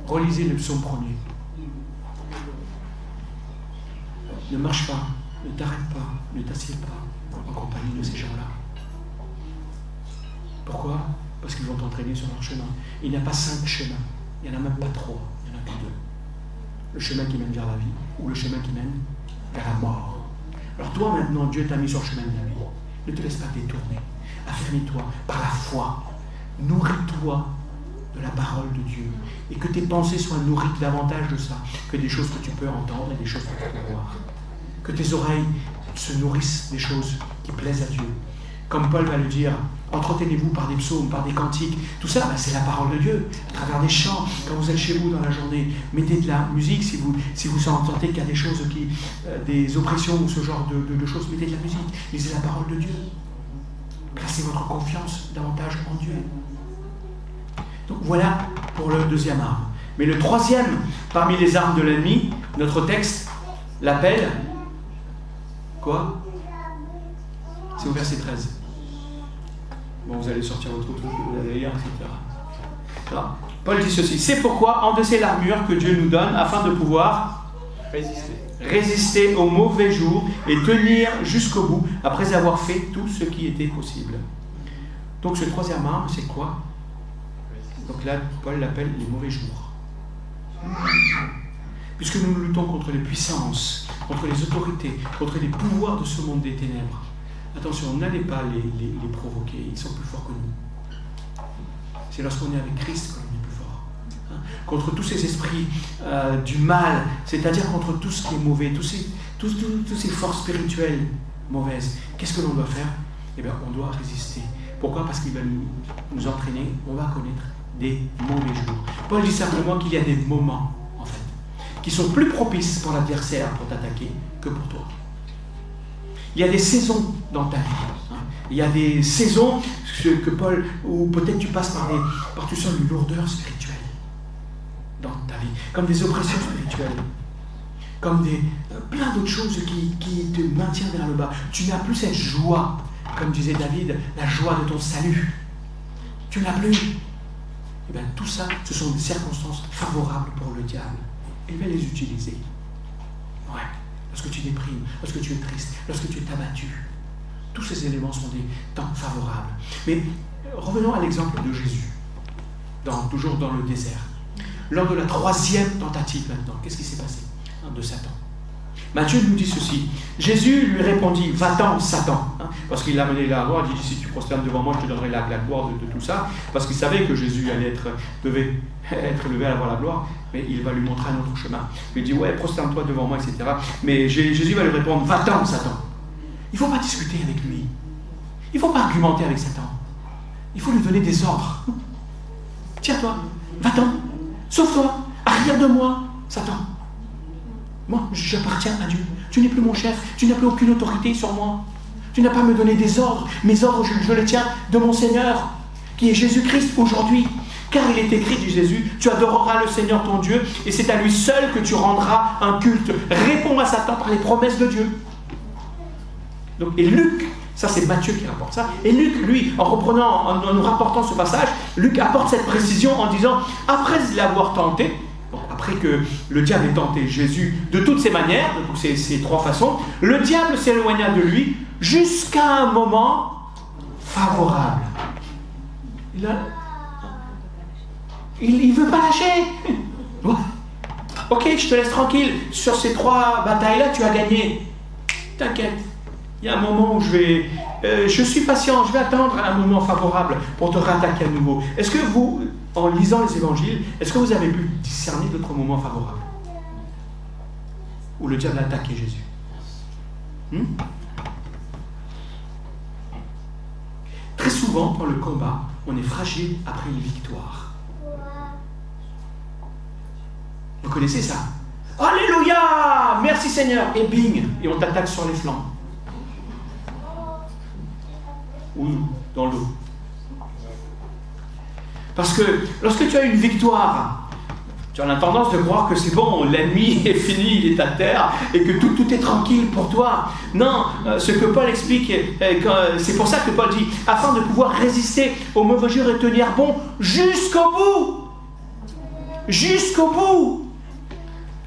Relisez le psaume 1er. Ne marche pas, ne t'arrête pas, ne t'assieds pas en compagnie de ces gens-là. Pourquoi? Parce qu'ils vont t'entraîner sur leur chemin. Il n'y a pas 5 chemins, il n'y en a même pas 3, il n'y en a que 2. Le chemin qui mène vers la vie ou le chemin qui mène vers la mort. Alors toi maintenant, Dieu t'a mis sur le chemin de la vie. Ne te laisse pas détourner. Affermis-toi par la foi. Nourris-toi de la parole de Dieu. Et que tes pensées soient nourries davantage de ça que des choses que tu peux entendre et des choses que tu peux voir. Que tes oreilles se nourrissent des choses qui plaisent à Dieu. Comme Paul va le dire, entretenez-vous par des psaumes, par des cantiques. Tout ça, c'est la parole de Dieu. À travers des chants, quand vous êtes chez vous dans la journée, mettez de la musique. Si vous sentez qu'il y a des choses des oppressions ou ce genre de choses, mettez de la musique. Lisez la parole de Dieu. Placez votre confiance davantage en Dieu. Donc voilà pour le deuxième arme. Mais le troisième, parmi les armes de l'ennemi, notre texte l'appelle quoi? C'est au verset 13. Bon, vous allez sortir votre truc, vous allez lire, etc. Alors, Paul dit ceci: c'est pourquoi endossez l'armure que Dieu nous donne afin de pouvoir résister aux mauvais jours et tenir jusqu'au bout après avoir fait tout ce qui était possible. Donc ce troisième arme, c'est quoi? Donc là, Paul l'appelle les mauvais jours. Puisque nous luttons contre les puissances, contre les autorités, contre les pouvoirs de ce monde des ténèbres. Attention, n'allez pas les provoquer, ils sont plus forts que nous. C'est lorsqu'on est avec Christ qu'on est plus fort. Contre tous ces esprits du mal, c'est-à-dire contre tout ce qui est mauvais, toutes ces forces spirituelles mauvaises. Qu'est-ce que l'on doit faire? Eh bien, on doit résister. Pourquoi? Parce qu'il va nous entraîner, on va connaître des mauvais jours. Paul dit simplement qu'il y a des moments, en fait, qui sont plus propices pour l'adversaire pour t'attaquer que pour toi. Il y a des saisons dans ta vie. Il y a des saisons que Paul, où peut-être tu passes par tu sens une lourdeur spirituelle dans ta vie, comme des oppressions spirituelles, comme plein d'autres choses qui te maintiennent vers le bas. Tu n'as plus cette joie, comme disait David, la joie de ton salut. Tu n'as plus. Et bien tout ça, ce sont des circonstances favorables pour le diable. Il va les utiliser. Ouais. Lorsque tu déprimes, lorsque tu es triste, lorsque tu es abattu. Tous ces éléments sont des temps favorables. Mais revenons à l'exemple de Jésus, toujours dans le désert. Lors de la 3e tentative maintenant, qu'est-ce qui s'est passé de Satan? Matthieu nous dit ceci: Jésus lui répondit, va-t'en, Satan, parce qu'il l'a mené la gloire. Il dit, si tu prosternes devant moi, je te donnerai la gloire de tout ça, parce qu'il savait que Jésus devait être élevé à avoir la gloire, mais il va lui montrer un autre chemin. Il dit, ouais, prosterne-toi devant moi, etc. Mais Jésus va lui répondre, va-t'en, Satan. Il ne faut pas discuter avec lui. Il ne faut pas argumenter avec Satan. Il faut lui donner des ordres. Tiens-toi, va-t'en. Sauve-toi, arrière de moi, Satan. Moi, j'appartiens à Dieu. Tu n'es plus mon chef, tu n'as plus aucune autorité sur moi. Tu n'as pas à me donner des ordres. Mes ordres, je les tiens de mon Seigneur, qui est Jésus-Christ aujourd'hui. Car il est écrit, dit Jésus, tu adoreras le Seigneur ton Dieu, et c'est à lui seul que tu rendras un culte. Réponds à Satan par les promesses de Dieu. Donc, et Luc, ça c'est Matthieu qui rapporte ça, et Luc, lui, en nous rapportant ce passage, Luc apporte cette précision en disant, après l'avoir tenté, après que le diable ait tenté Jésus de toutes ces manières, de toutes ces trois façons, le diable s'éloigna de lui jusqu'à un moment favorable. Il veut pas lâcher. Ouais. Ok, je te laisse tranquille. Sur ces 3 batailles-là, tu as gagné. T'inquiète. Il y a un moment où je suis patient, je vais attendre un moment favorable pour te rattaquer à nouveau. Est-ce que vous, en lisant les évangiles, est-ce que vous avez pu discerner d'autres moments favorables où le diable a attaqué Jésus? Très souvent, dans le combat, on est fragile après une victoire. Vous connaissez ça? Alléluia! Merci Seigneur! Et bing! Et on t'attaque sur les flancs. Ou dans l'eau. Parce que lorsque tu as une victoire, tu as tendance de croire que c'est bon, l'ennemi est fini, il est à terre, et que tout est tranquille pour toi. Non, ce que Paul explique, c'est pour ça que Paul dit, afin de pouvoir résister aux mauvais jours et tenir bon jusqu'au bout. Jusqu'au bout.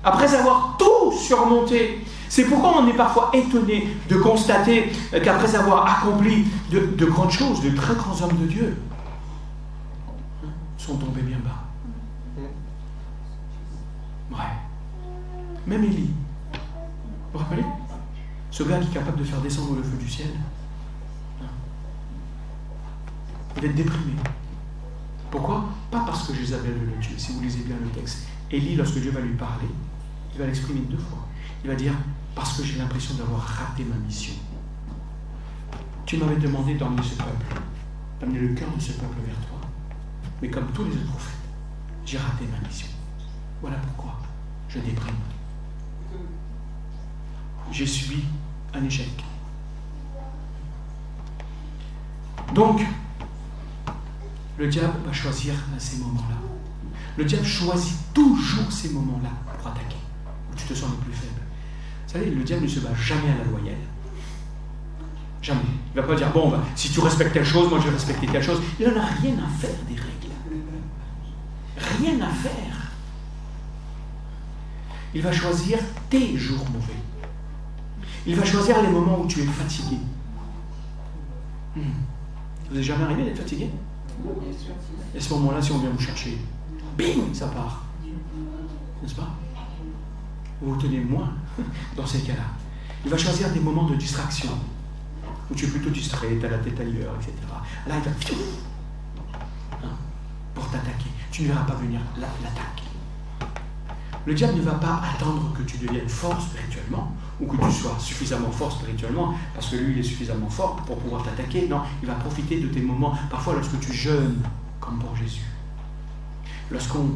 Après avoir tout surmonté. C'est pourquoi on est parfois étonné de constater qu'après avoir accompli de grandes choses, de très grands hommes de Dieu sont tombés bien bas. Ouais. Même Élie. Vous vous rappelez? Ce gars qui est capable de faire descendre le feu du ciel. Il va être déprimé. Pourquoi? Pas parce que Jézabel veut le tuer. Si vous lisez bien le texte, Élie, lorsque Dieu va lui parler, il va l'exprimer 2 fois. Il va dire, parce que j'ai l'impression d'avoir raté ma mission. Tu m'avais demandé d'emmener ce peuple, d'amener le cœur de ce peuple vers toi. Mais comme tous les autres prophètes, j'ai raté ma mission. Voilà pourquoi je déprime. J'ai subi un échec. Donc, le diable va choisir ces moments-là. Le diable choisit toujours ces moments-là pour attaquer, où tu te sens le plus faible. Vous savez, le diable ne se bat jamais à la loyale. Jamais. Il ne va pas dire, bon, si tu respectes telle chose, moi je vais respecter telle chose. Il n'en a rien à faire des règles. Rien à faire. Il va choisir tes jours mauvais. Il va choisir les moments où tu es fatigué. Vous n'êtes jamais arrivé d'être fatigué? Et à ce moment-là, si on vient vous chercher, bing, ça part. N'est-ce pas? Vous vous tenez moins dans ces cas-là. Il va choisir des moments de distraction, où tu es plutôt distrait, tu as la tête ailleurs, etc. Là, il va pour t'attaquer. Tu ne verras pas venir l'attaque. Le diable ne va pas attendre que tu deviennes fort spirituellement, ou que tu sois suffisamment fort spirituellement, parce que lui, il est suffisamment fort pour pouvoir t'attaquer. Non, il va profiter de tes moments, parfois lorsque tu jeûnes, comme pour Jésus. Lorsqu'on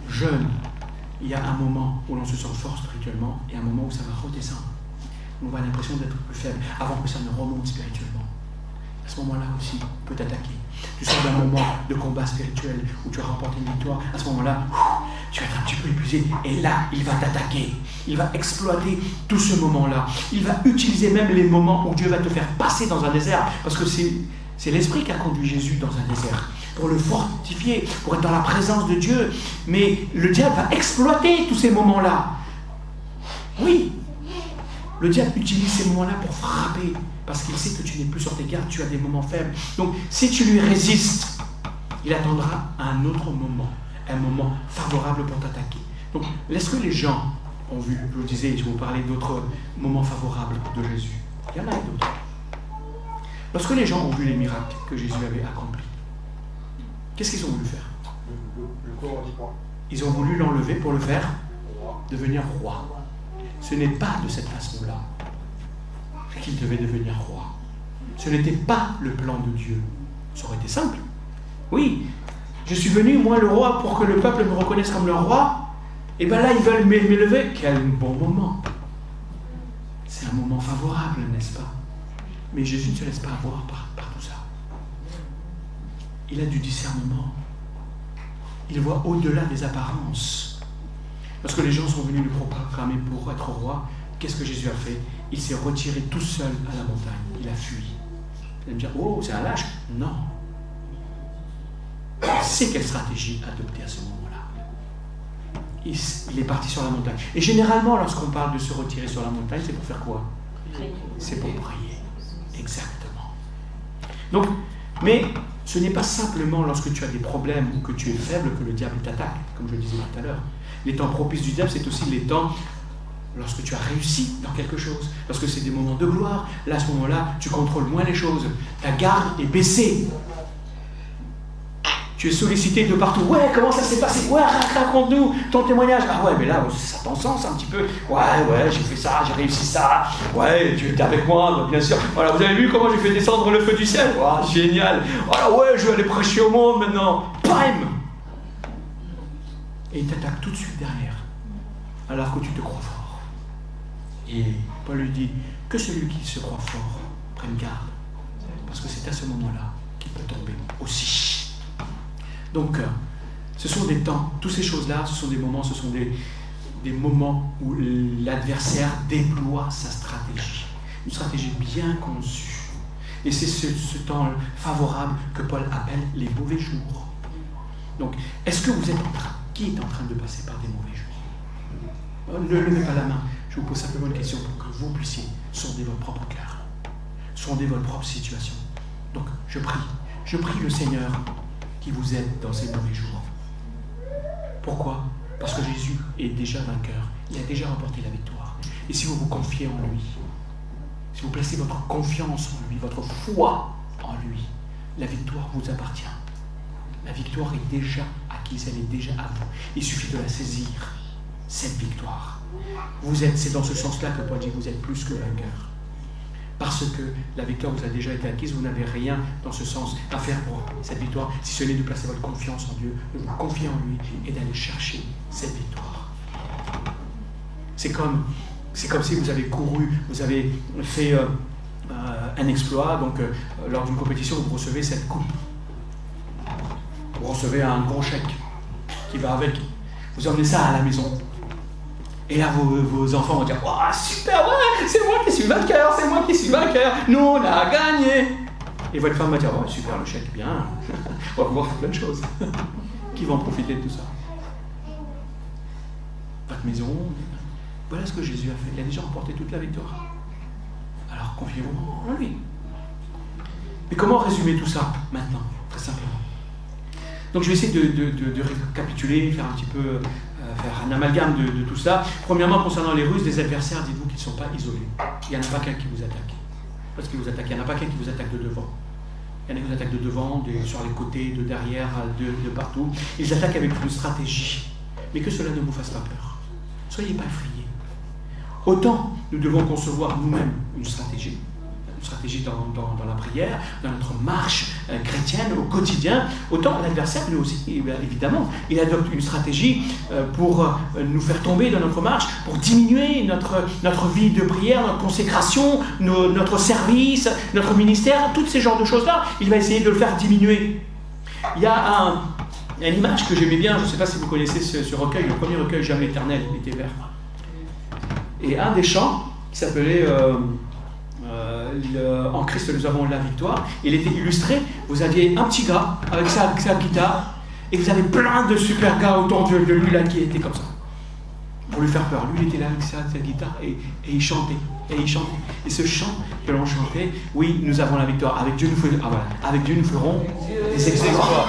jeûne, il y a un moment où l'on se sent fort spirituellement, et un moment où ça va redescendre. On va avoir l'impression d'être plus faible, avant que ça ne remonte spirituellement. À ce moment-là aussi, il peut t'attaquer. Tu sors d'un moment de combat spirituel où tu as remporté une victoire. À ce moment-là, tu vas être un petit peu épuisé. Et là, il va t'attaquer. Il va exploiter tout ce moment-là. Il va utiliser même les moments où Dieu va te faire passer dans un désert. Parce que c'est l'Esprit qui a conduit Jésus dans un désert. Pour le fortifier, pour être dans la présence de Dieu. Mais le diable va exploiter tous ces moments-là. Oui. Le diable utilise ces moments-là pour frapper. Parce qu'il sait que tu n'es plus sur tes gardes, tu as des moments faibles. Donc, si tu lui résistes, il attendra un autre moment, un moment favorable pour t'attaquer. Donc, est-ce que les gens ont vu, je vous disais, je vais vous parler d'autres moments favorables de Jésus. Il y en a d'autres. Lorsque les gens ont vu les miracles que Jésus avait accomplis, qu'est-ce qu'ils ont voulu faire? Ils ont voulu l'enlever pour le faire devenir roi. Ce n'est pas de cette façon-là qu'il devait devenir roi. Ce n'était pas le plan de Dieu. Ça aurait été simple. Oui, Je suis venu, moi le roi, pour que le peuple me reconnaisse comme leur roi. Et bien là, ils veulent m'élever. Quel bon moment. C'est un moment favorable, n'est-ce pas? Mais Jésus ne se laisse pas avoir par tout ça. Il a du discernement. Il voit au-delà des apparences. Lorsque les gens sont venus lui proclamer pour être roi, qu'est-ce que Jésus a fait? Il s'est retiré tout seul à la montagne. Il a fui. Vous allez me dire, oh, c'est un lâche. Non. Il sait quelle stratégie adopter à ce moment-là. Il est parti sur la montagne. Et généralement, lorsqu'on parle de se retirer sur la montagne, c'est pour faire quoi? C'est pour prier. Exactement. Donc, mais ce n'est pas simplement lorsque tu as des problèmes ou que tu es faible que le diable t'attaque, comme je le disais tout à l'heure. Les temps propices du diable, c'est aussi les temps lorsque tu as réussi dans quelque chose, lorsque c'est des moments de gloire. Là, à ce moment-là, tu contrôles moins les choses. Ta garde est baissée. Tu es sollicité de partout. Ouais, comment ça s'est passé? Ouais, raconte-nous ton témoignage. Ah ouais, mais là, ça t'encense un petit peu. Ouais, j'ai fait ça, j'ai réussi ça. Ouais, tu étais avec moi, bien sûr. Voilà, vous avez vu comment j'ai fait descendre le feu du ciel? Oh, génial. Voilà, ouais, je vais aller prêcher au monde maintenant. Bam! Et il t'attaque tout de suite derrière, alors que tu te crois fort. Et Paul lui dit que celui qui se croit fort prenne garde, parce que c'est à ce moment-là qu'il peut tomber aussi. Donc, ce sont des temps, toutes ces choses-là, ce sont des moments, ce sont des moments où l'adversaire déploie sa stratégie. Une stratégie bien conçue. Et c'est ce temps favorable que Paul appelle les mauvais jours. Donc, est-ce que vous êtes qui est en train de passer par des mauvais jours? Ne levez pas la main. Je vous pose simplement une question pour que vous puissiez sonder votre propre cœur. Sonder votre propre situation. Donc, je prie le Seigneur qui vous aide dans ces mauvais jours. Pourquoi? Parce que Jésus est déjà vainqueur. Il a déjà remporté la victoire. Et si vous vous confiez en lui, si vous placez votre confiance en lui, votre foi en lui, la victoire vous appartient. La victoire est déjà acquise, elle est déjà à vous. Il suffit de la saisir, cette victoire. C'est dans ce sens-là que Paul dit, vous êtes plus que vainqueur. Parce que la victoire vous a déjà été acquise, vous n'avez rien dans ce sens à faire pour cette victoire, si ce n'est de placer votre confiance en Dieu, de vous confier en lui et d'aller chercher cette victoire. C'est comme si vous avez couru, vous avez fait un exploit, donc lors d'une compétition, vous recevez cette coupe. Vous recevez un gros chèque qui va avec. Vous emmenez ça à la maison. Et là, vos enfants vont dire « Waouh, super, ouais, c'est moi qui suis vainqueur, nous on a gagné !» Et votre femme va dire « Ouais, super, le chèque, bien, on va pouvoir faire plein de choses. » Qui vont profiter de tout ça? Votre maison, voilà ce que Jésus a fait. Il a déjà remporté toute la victoire. Alors confiez-vous en lui. Mais comment résumer tout ça maintenant? Très simplement. Donc je vais essayer de récapituler, faire un petit peu... faire un amalgame de tout ça. Premièrement, concernant les ruses des adversaires, dites-vous qu'ils ne sont pas isolés. Il n'y en a pas qu'un qui vous attaque. Parce qu'il vous attaque. Il n'y en a pas qu'un qui vous attaque de devant. Il y en a qui vous attaquent de devant, sur les côtés, de derrière, de partout. Ils attaquent avec une stratégie. Mais que cela ne vous fasse pas peur. Soyez pas effrayés. Autant nous devons concevoir nous-mêmes une stratégie dans la prière, dans notre marche chrétienne au quotidien, autant l'adversaire, lui aussi, évidemment, il adopte une stratégie pour nous faire tomber dans notre marche, pour diminuer notre vie de prière, notre consécration, notre service, notre ministère, tous ces genres de choses-là, il va essayer de le faire diminuer. Il y a une image que j'aimais bien, je ne sais pas si vous connaissez ce recueil, le premier recueil Jamais éternel, il était vert. Et un des chants qui s'appelait En Christ nous avons la victoire, il était illustré, vous aviez un petit gars avec sa guitare et vous avez plein de super gars autour de lui là qui étaient comme ça pour lui faire peur. Lui il était là avec sa guitare et il chantait et ce chant que l'on chantait, oui, nous avons la victoire, avec Dieu nous ferons des exploits,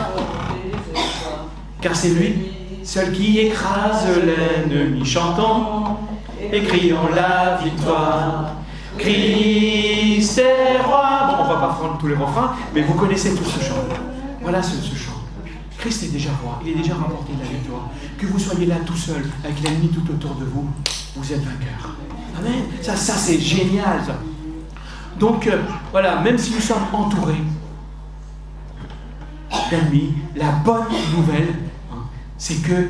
car c'est lui seul qui écrase l'ennemi. Chantons et crions la victoire. Christ est roi. Bon, on ne va pas prendre tous les refrains, mais vous connaissez tout ce chant. Voilà ce chant. Christ est déjà roi, il est déjà remporté la victoire. Que vous soyez là tout seul, avec l'ennemi tout autour de vous, vous êtes vainqueur. Amen. Ça c'est génial, ça. Donc, voilà, même si nous sommes entourés, d'ennemis, la bonne nouvelle, c'est que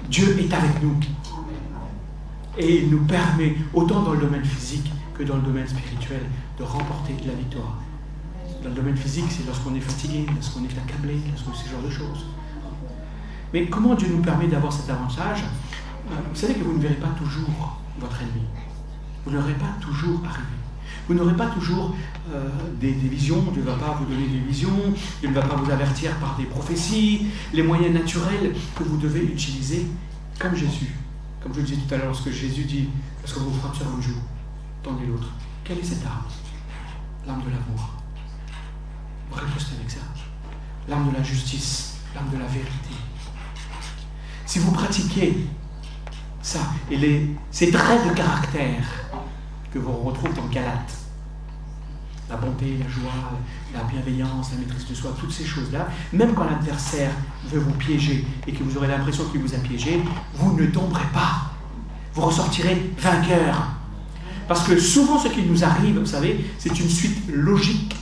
Dieu est avec nous. Et il nous permet, autant dans le domaine physique que dans le domaine spirituel, de remporter la victoire. Dans le domaine physique, c'est lorsqu'on est fatigué, lorsqu'on est accablé, lorsqu'on ce genre de choses. Mais comment Dieu nous permet d'avoir cet avantage? Vous savez que vous ne verrez pas toujours votre ennemi. Vous n'aurez pas toujours arrivé. Vous n'aurez pas toujours des visions. Dieu ne va pas vous donner des visions. Dieu ne va pas vous avertir par des prophéties. Les moyens naturels que vous devez utiliser, comme Jésus. Comme je le disais tout à l'heure, lorsque Jésus dit, lorsque vous frappez sur une joue, tendez l'autre. Quelle est cette arme? L'arme de l'amour. Vous répostez avec ça. L'arme de la justice, l'arme de la vérité. Si vous pratiquez ça, et ces traits de caractère que vous retrouvez dans Galates, la bonté, la joie, la bienveillance, la maîtrise de soi, toutes ces choses-là, même quand l'adversaire veut vous piéger et que vous aurez l'impression qu'il vous a piégé, vous ne tomberez pas. Vous ressortirez vainqueur. Parce que souvent ce qui nous arrive, vous savez, c'est une suite logique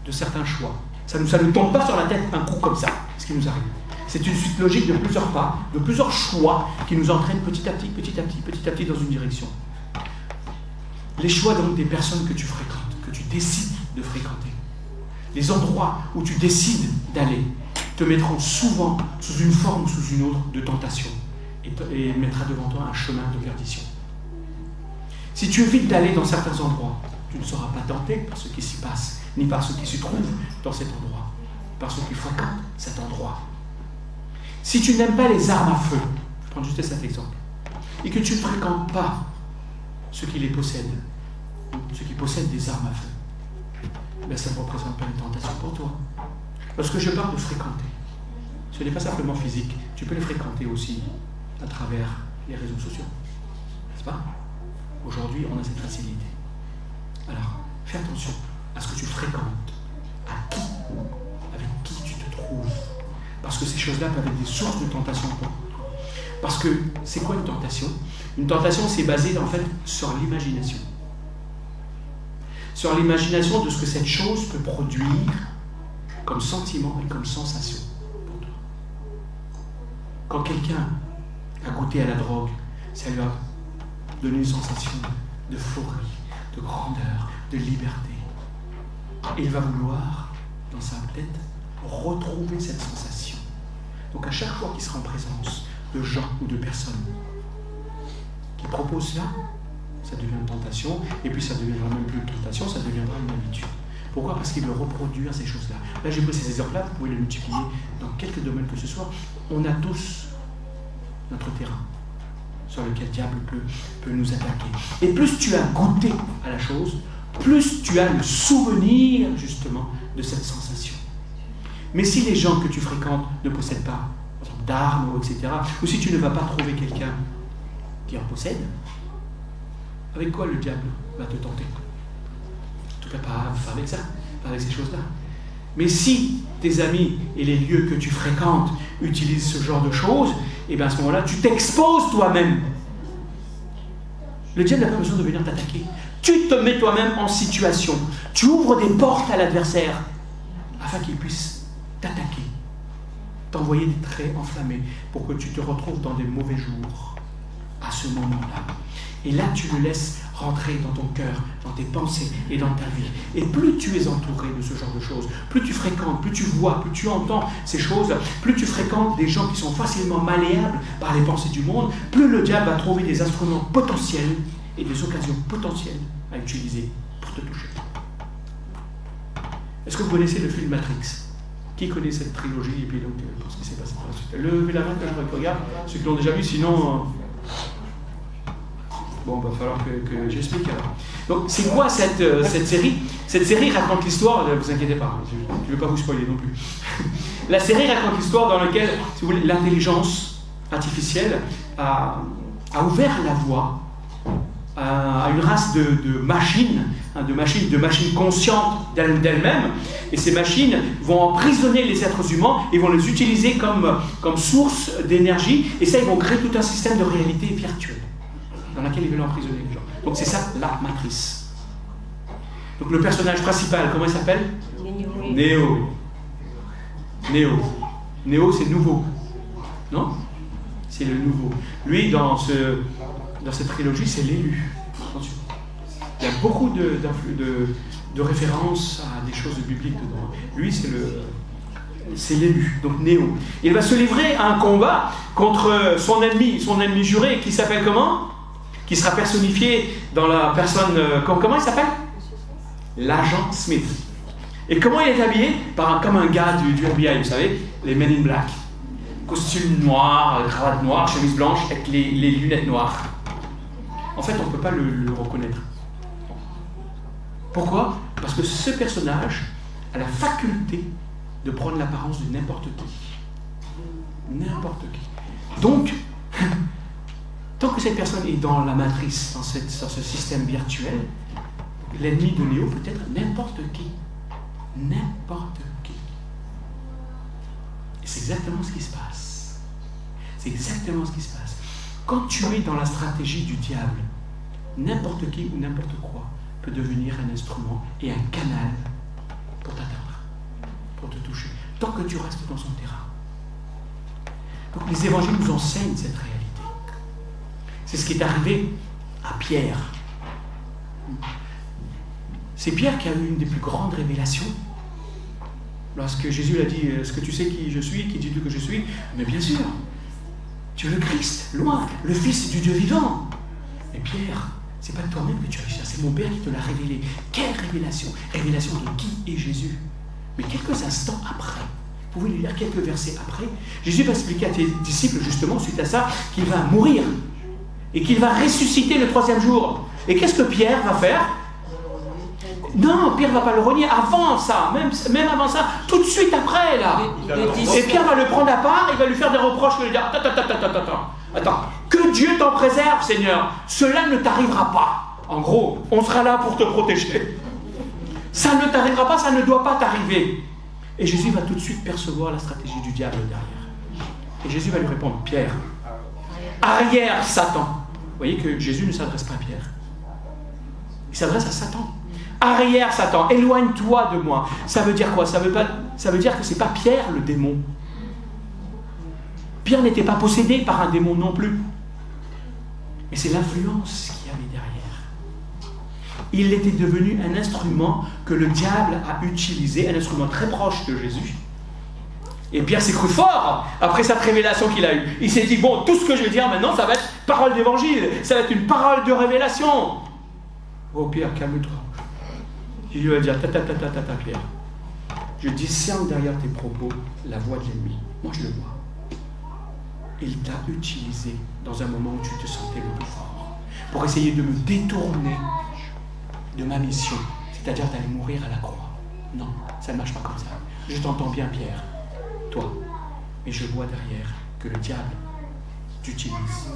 de certains choix. Ça ne tombe pas sur la tête un coup comme ça, ce qui nous arrive. C'est une suite logique de plusieurs pas, de plusieurs choix qui nous entraînent petit à petit dans une direction. Les choix donc des personnes que tu fréquentes, que tu décides de fréquenter, les endroits où tu décides d'aller, te mettront souvent sous une forme ou sous une autre de tentation et mettra devant toi un chemin de perdition. Si tu évites d'aller dans certains endroits, tu ne seras pas tenté par ce qui s'y passe, ni par ce qui se trouve dans cet endroit, par ceux qui fréquentent cet endroit. Si tu n'aimes pas les armes à feu, je prends juste cet exemple, et que tu ne fréquentes pas ceux qui les possèdent, ceux qui possèdent des armes à feu, ben ça ne représente pas une tentation pour toi. Lorsque je parle de fréquenter, ce n'est pas simplement physique, tu peux les fréquenter aussi à travers les réseaux sociaux, n'est-ce pas? Aujourd'hui, on a cette facilité. Alors, fais attention à ce que tu fréquentes, avec qui tu te trouves. Parce que ces choses-là peuvent être des sources de tentation pour toi. Parce que, c'est quoi une tentation? Une tentation, c'est basé en fait sur l'imagination. Sur l'imagination de ce que cette chose peut produire comme sentiment et comme sensation pour toi. Quand quelqu'un a goûté à la drogue, ça lui a donné une sensation d'euphorie, de grandeur, de liberté. Et il va vouloir, dans sa tête, retrouver cette sensation. Donc à chaque fois qu'il sera en présence de gens ou de personnes qui proposent cela, ça devient une tentation, et puis ça ne deviendra même plus une tentation, ça deviendra une habitude. Pourquoi? Parce qu'il veut reproduire ces choses-là. Là, j'ai pris ces exemples-là, vous pouvez les multiplier dans quelques domaines que ce soit. On a tous notre terrain sur lequel le diable peut nous attaquer. Et plus tu as goûté à la chose, plus tu as le souvenir, justement, de cette sensation. Mais si les gens que tu fréquentes ne possèdent pas d'armes, etc., ou si tu ne vas pas trouver quelqu'un qui en possède, avec quoi le diable va te tenter? En tout cas, pas avec ça, pas avec ces choses-là. Mais si tes amis et les lieux que tu fréquentes utilisent ce genre de choses, et bien à ce moment-là, tu t'exposes toi-même. Le diable n'a pas besoin de venir t'attaquer. Tu te mets toi-même en situation. Tu ouvres des portes à l'adversaire afin qu'il puisse t'attaquer, t'envoyer des traits enflammés pour que tu te retrouves dans des mauvais jours à ce moment-là. Et là, tu le laisses rentrer dans ton cœur, dans tes pensées et dans ta vie. Et plus tu es entouré de ce genre de choses, plus tu fréquentes, plus tu vois, plus tu entends ces choses, plus tu fréquentes des gens qui sont facilement malléables par les pensées du monde, plus le diable va trouver des instruments potentiels et des occasions potentielles à utiliser pour te toucher. Est-ce que vous connaissez le film Matrix? Qui connaît cette trilogie et puis donc ce qui s'est passé par la suite? Levez la main que je regarde, ceux qui l'ont déjà vu, sinon... Bon, il va falloir que j'explique alors. Donc, c'est quoi cette série? Cette série raconte l'histoire, ne vous inquiétez pas, je ne vais pas vous spoiler non plus. La série raconte l'histoire dans laquelle, si vous voulez, l'intelligence artificielle a ouvert la voie à une race de machines, de machines conscientes d'elles-mêmes, et ces machines vont emprisonner les êtres humains et vont les utiliser comme source d'énergie, et ça, ils vont créer tout un système de réalité virtuelle dans laquelle ils veulent emprisonner les gens. Donc c'est ça la matrice. Donc le personnage principal, comment il s'appelle? Neo. Néo, c'est nouveau. Non? C'est le nouveau. Lui, dans cette trilogie, c'est l'élu. Attention. Il y a beaucoup de références à des choses bibliques dedans. Lui, c'est l'élu, donc Néo. Il va se livrer à un combat contre son ennemi juré, qui s'appelle comment? Qui sera personnifié dans la personne... comment il s'appelle? L'agent Smith. Et comment il est habillé? Comme un gars du FBI, vous savez, les Men in Black. Costume noir, cravate noire, chemise blanche, avec les lunettes noires. En fait, on ne peut pas le reconnaître. Pourquoi? Parce que ce personnage a la faculté de prendre l'apparence de n'importe qui. N'importe qui. Donc, tant que cette personne est dans la matrice, dans ce système virtuel, l'ennemi de Néo peut être n'importe qui. N'importe qui. Et c'est exactement ce qui se passe. C'est exactement ce qui se passe. Quand tu es dans la stratégie du diable, n'importe qui ou n'importe quoi peut devenir un instrument et un canal pour t'atteindre, pour te toucher, tant que tu restes dans son terrain. Donc les évangiles nous enseignent cette réalité. C'est ce qui est arrivé à Pierre. C'est Pierre qui a eu une des plus grandes révélations. Lorsque Jésus lui a dit « Est-ce que tu sais qui je suis? Qui dis-tu que je suis ?» Mais bien sûr, tu es le Christ, loin, le Fils du Dieu vivant. Mais Pierre, c'est pas toi-même que tu as vu ça, c'est mon Père qui te l'a révélé. Quelle révélation? Révélation de qui est Jésus? Mais quelques instants après, vous pouvez lire quelques versets après, Jésus va expliquer à ses disciples, justement, suite à ça, qu'il va mourir et qu'il va ressusciter le 3e jour. Et qu'est-ce que Pierre va faire? Non, Pierre ne va pas le renier avant ça, même avant ça, tout de suite après, là. Et Pierre va le prendre à part, il va lui faire des reproches, il va lui dire attends, que Dieu t'en préserve, Seigneur, cela ne t'arrivera pas. En gros, on sera là pour te protéger. Ça ne t'arrivera pas, ça ne doit pas t'arriver. Et Jésus va tout de suite percevoir la stratégie du diable derrière. Et Jésus va lui répondre, Pierre, arrière Satan. Vous voyez que Jésus ne s'adresse pas à Pierre. Il s'adresse à Satan. Arrière Satan, éloigne-toi de moi. Ça veut dire quoi? Ça veut dire que ce n'est pas Pierre le démon. Pierre n'était pas possédé par un démon non plus. Mais c'est l'influence qu'il y avait derrière. Il était devenu un instrument que le diable a utilisé, un instrument très proche de Jésus. Et Pierre s'est cru fort après cette révélation qu'il a eue. Il s'est dit, bon, tout ce que je vais dire maintenant, ça va être parole d'évangile, ça va être une parole de révélation. Oh Pierre, calme-toi. Je lui ai dit, Pierre, je discerne derrière tes propos la voix de l'ennemi. Moi, je le vois. Il t'a utilisé dans un moment où tu te sentais le plus fort pour essayer de me détourner de ma mission, c'est-à-dire d'aller mourir à la croix. Non, ça ne marche pas comme ça. Je t'entends bien, Pierre, toi, mais je vois derrière que le diable t'utilise.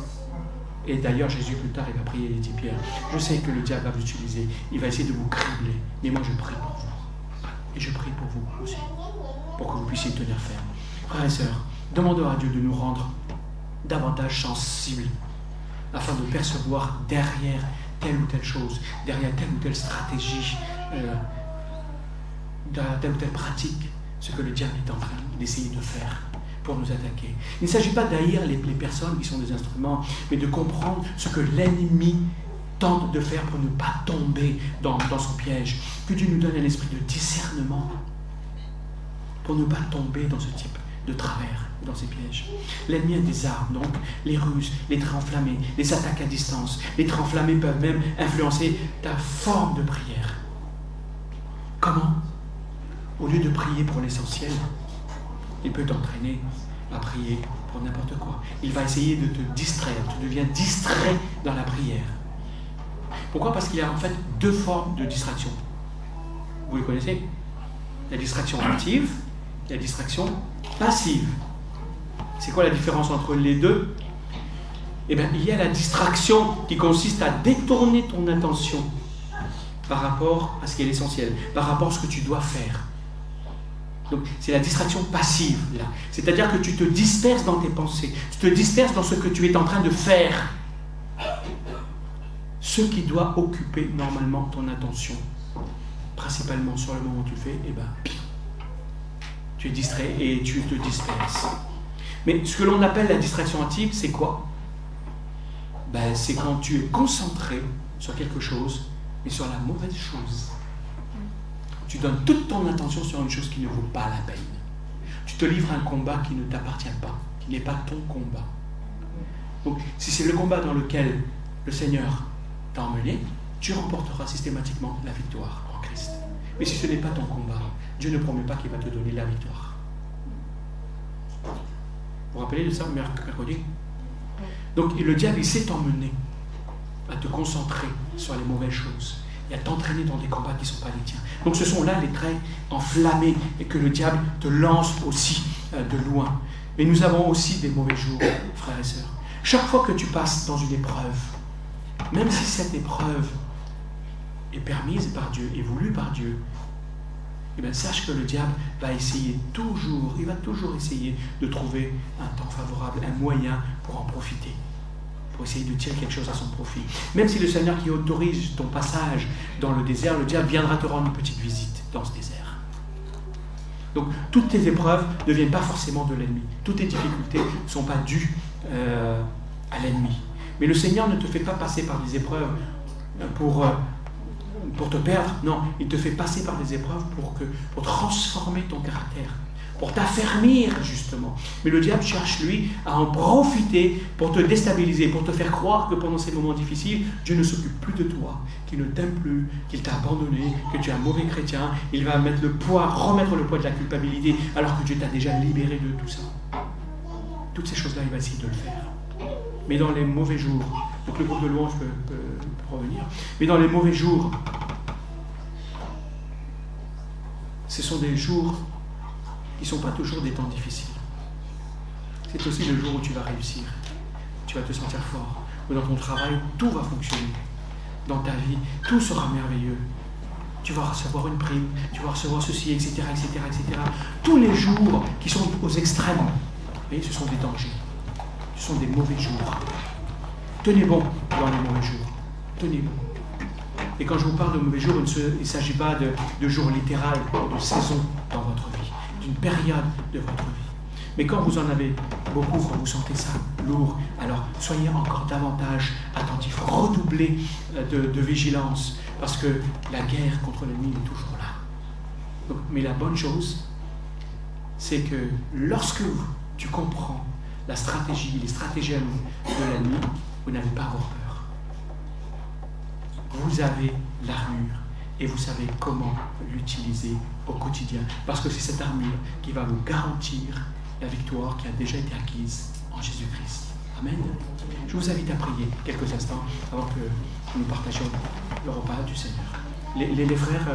Et d'ailleurs, Jésus, plus tard, il va prier, il dit, Pierre, je sais que le diable va vous utiliser, il va essayer de vous cribler, mais moi, je prie pour vous. Et je prie pour vous aussi, pour que vous puissiez tenir ferme. Frères et sœurs, demandons à Dieu de nous rendre davantage sensibles, afin de percevoir derrière telle ou telle chose, derrière telle ou telle stratégie, derrière telle ou telle pratique, ce que le diable est en train d'essayer de faire pour nous attaquer. Il ne s'agit pas d'haïr les personnes qui sont des instruments, mais de comprendre ce que l'ennemi tente de faire pour ne pas tomber dans son piège. Que Dieu nous donne un esprit de discernement pour ne pas tomber dans ce type de travers, dans ces pièges. L'ennemi a des armes, donc les ruses, les traits enflammés, les attaques à distance. Les traits enflammés peuvent même influencer ta forme de prière. Comment? Au lieu de prier pour l'essentiel, il peut t'entraîner à prier pour n'importe quoi. Il va essayer de te distraire. Tu deviens distrait dans la prière. Pourquoi? Parce qu'il y a en fait deux formes de distraction. Vous les connaissez? La distraction active et la distraction passive. C'est quoi la différence entre les deux? Eh bien, il y a la distraction qui consiste à détourner ton attention par rapport à ce qui est l'essentiel, par rapport à ce que tu dois faire. Donc, c'est la distraction passive, là. C'est-à-dire que tu te disperses dans tes pensées, tu te disperses dans ce que tu es en train de faire. Ce qui doit occuper normalement ton attention, principalement sur le moment où tu le fais, eh bien, tu es distrait et tu te disperses. Mais ce que l'on appelle la distraction active, c'est quoi? C'est quand tu es concentré sur quelque chose, mais sur la mauvaise chose. Tu donnes toute ton attention sur une chose qui ne vaut pas la peine. Tu te livres un combat qui ne t'appartient pas, qui n'est pas ton combat. Donc, si c'est le combat dans lequel le Seigneur t'a emmené, tu remporteras systématiquement la victoire en Christ. Mais si ce n'est pas ton combat, Dieu ne promet pas qu'il va te donner la victoire. Vous vous rappelez de ça, mercredi? Donc, le diable, il sait t'emmener à te concentrer sur les mauvaises choses et à t'entraîner dans des combats qui ne sont pas les tiens. Donc, ce sont là les traits enflammés et que le diable te lance aussi de loin. Mais nous avons aussi des mauvais jours, frères et sœurs. Chaque fois que tu passes dans une épreuve, même si cette épreuve est permise par Dieu, est voulue par Dieu, sache que le diable va essayer il va toujours essayer de trouver un temps favorable, un moyen pour en profiter, pour essayer de tirer quelque chose à son profit. Même si le Seigneur qui autorise ton passage dans le désert, le diable viendra te rendre une petite visite dans ce désert. Donc, toutes tes épreuves ne viennent pas forcément de l'ennemi. Toutes tes difficultés ne sont pas dues à l'ennemi. Mais le Seigneur ne te fait pas passer par des épreuves pour te perdre. Non, il te fait passer par des épreuves pour transformer ton caractère, pour t'affermir justement. Mais le diable cherche, lui, à en profiter pour te déstabiliser, pour te faire croire que pendant ces moments difficiles, Dieu ne s'occupe plus de toi, qu'il ne t'aime plus, qu'il t'a abandonné, que tu es un mauvais chrétien. Il va remettre le poids de la culpabilité, alors que Dieu t'a déjà libéré de tout ça. Toutes ces choses-là, il va essayer de le faire. Mais dans les mauvais jours, donc le groupe de louange peut revenir, mais dans les mauvais jours, ce sont des jours qui ne sont pas toujours des temps difficiles. C'est aussi le jour où tu vas réussir, tu vas te sentir fort, où dans ton travail, tout va fonctionner. Dans ta vie, tout sera merveilleux. Tu vas recevoir une prime, tu vas recevoir ceci, etc., etc., etc. Tous les jours qui sont aux extrêmes, vous voyez, ce sont des dangers. Ce sont des mauvais jours. Tenez bon dans les mauvais jours. Tenez bon. Et quand je vous parle de mauvais jours, il ne s'agit pas de jours littéral, de saison dans votre vie, d'une période de votre vie. Mais quand vous en avez beaucoup, quand vous sentez ça lourd, alors soyez encore davantage attentifs, redoublez de vigilance, parce que la guerre contre l'ennemi est toujours là. Donc, mais la bonne chose, c'est que lorsque tu comprends les stratagèmes de l'ennemi, vous n'allez pas avoir peur. Vous avez l'armure et vous savez comment l'utiliser au quotidien. Parce que c'est cette armure qui va vous garantir la victoire qui a déjà été acquise en Jésus-Christ. Amen. Je vous invite à prier quelques instants avant que nous partagions le repas du Seigneur. Les frères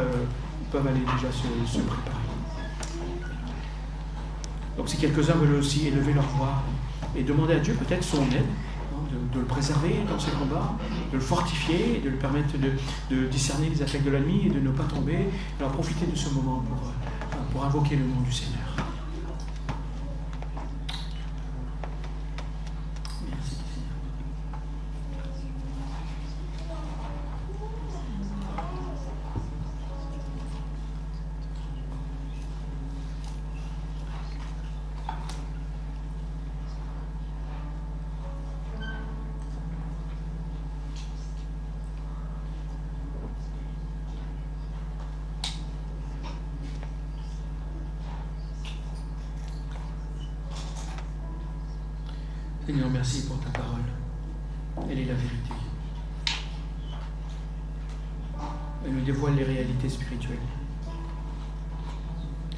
peuvent aller déjà se préparer. Donc si quelques-uns veulent aussi élever leur voix et demander à Dieu peut-être son aide, de le préserver dans ses combats, de le fortifier, et de lui permettre de discerner les attaques de l'ennemi et de ne pas tomber, alors profiter de ce moment pour invoquer le nom du Seigneur. Merci Seigneur. Seigneur, merci pour ta parole. Elle est la vérité. Elle nous dévoile les réalités spirituelles.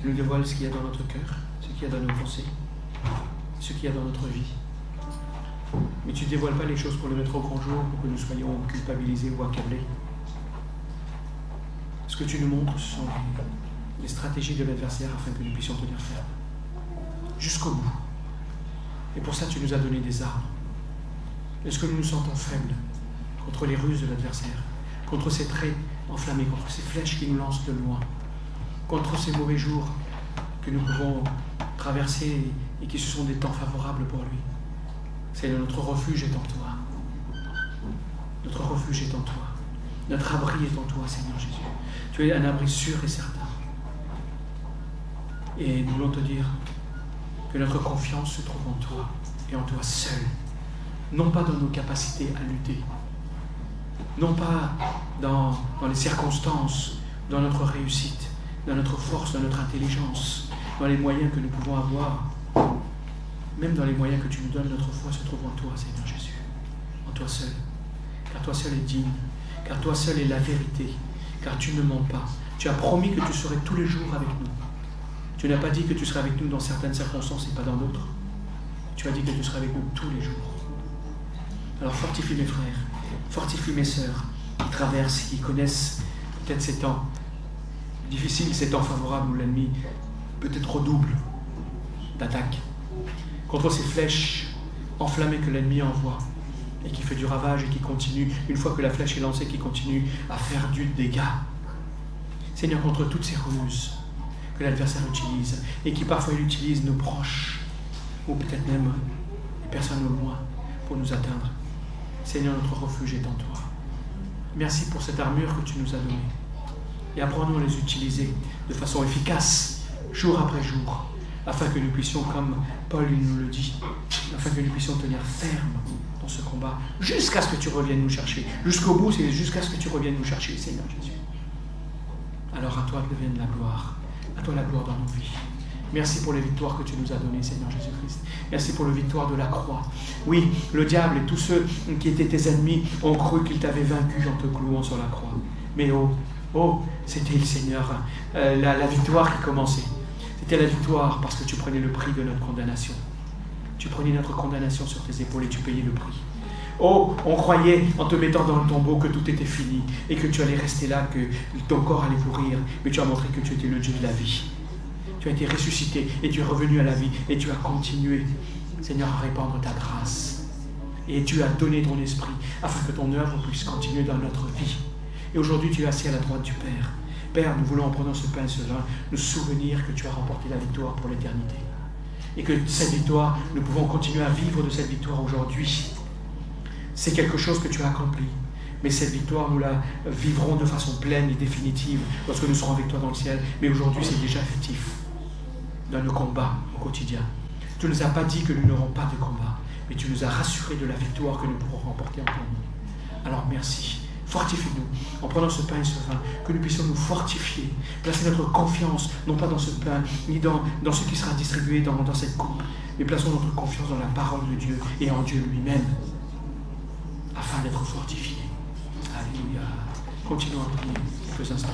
Elle nous dévoile ce qu'il y a dans notre cœur, ce qu'il y a dans nos pensées, ce qu'il y a dans notre vie. Mais tu ne dévoiles pas les choses pour les mettre au grand jour, pour que nous soyons culpabilisés ou accablés. Ce que tu nous montres, ce sont les stratégies de l'adversaire afin que nous puissions tenir ferme. Jusqu'au bout. Et pour ça, tu nous as donné des armes. Est-ce que nous nous sentons faibles contre les ruses de l'adversaire, contre ces traits enflammés, contre ces flèches qui nous lancent de loin, contre ces mauvais jours que nous pouvons traverser et qui se sont des temps favorables pour lui? C'est notre refuge est en toi. Notre refuge est en toi. Notre abri est en toi, Seigneur Jésus. Tu es un abri sûr et certain. Et nous voulons te dire que notre confiance se trouve en toi et en toi seul. Non pas dans nos capacités à lutter, non pas dans les circonstances, dans notre réussite, dans notre force, dans notre intelligence, dans les moyens que nous pouvons avoir, même dans les moyens que tu nous donnes, notre foi se trouve en toi, Seigneur Jésus, en toi seul. Car toi seul est digne, car toi seul est la vérité, car tu ne mens pas. Tu as promis que tu serais tous les jours avec nous. Tu n'as pas dit que tu serais avec nous dans certaines circonstances et pas dans d'autres. Tu as dit que tu serais avec nous tous les jours. Alors fortifie mes frères, fortifie mes sœurs qui traversent, qui connaissent peut-être ces temps difficiles, ces temps favorables où l'ennemi peut-être redouble d'attaques contre ces flèches enflammées que l'ennemi envoie et qui fait du ravage et qui continue, une fois que la flèche est lancée, qui continue à faire du dégât. Seigneur, contre toutes ces ruses que l'adversaire utilise et qui parfois il utilise nos proches ou peut-être même les personnes au loin pour nous atteindre. Seigneur, notre refuge est en toi. Merci pour cette armure que tu nous as donnée. Et apprends-nous à les utiliser de façon efficace, jour après jour, afin que nous puissions, comme Paul il nous le dit, afin que nous puissions tenir ferme dans ce combat, jusqu'à ce que tu reviennes nous chercher. Jusqu'au bout, c'est jusqu'à ce que tu reviennes nous chercher, Seigneur Jésus. Alors à toi devienne la gloire, à toi la gloire dans nos vies. Merci pour les victoires que tu nous as données, Seigneur Jésus-Christ. Merci pour la victoire de la croix. Oui, le diable et tous ceux qui étaient tes ennemis ont cru qu'ils t'avaient vaincu en te clouant sur la croix. Mais c'était le Seigneur, la victoire qui commençait. C'était la victoire parce que tu prenais le prix de notre condamnation. Tu prenais notre condamnation sur tes épaules et tu payais le prix. On croyait en te mettant dans le tombeau que tout était fini et que tu allais rester là, que ton corps allait pourrir. Mais tu as montré que tu étais le Dieu de la vie. Tu as été ressuscité et tu es revenu à la vie et tu as continué, Seigneur, à répandre ta grâce. Et tu as donné ton esprit afin que ton œuvre puisse continuer dans notre vie. Et aujourd'hui, tu es assis à la droite du Père. Père, nous voulons en prenant ce pain et ce vin, nous souvenir que tu as remporté la victoire pour l'éternité. Et que cette victoire, nous pouvons continuer à vivre de cette victoire aujourd'hui. C'est quelque chose que tu as accompli. Mais cette victoire, nous la vivrons de façon pleine et définitive lorsque nous serons avec toi dans le ciel. Mais aujourd'hui, c'est déjà effectif dans nos combats au quotidien. Tu ne nous as pas dit que nous n'aurons pas de combat, mais tu nous as rassuré de la victoire que nous pourrons remporter en ton nom. Alors merci. Fortifie-nous en prenant ce pain et ce vin, que nous puissions nous fortifier, placer notre confiance, non pas dans ce pain, ni dans ce qui sera distribué dans cette coupe, mais plaçons notre confiance dans la parole de Dieu et en Dieu lui-même, afin d'être fortifiés. Alléluia. Continuons à prier quelques instants.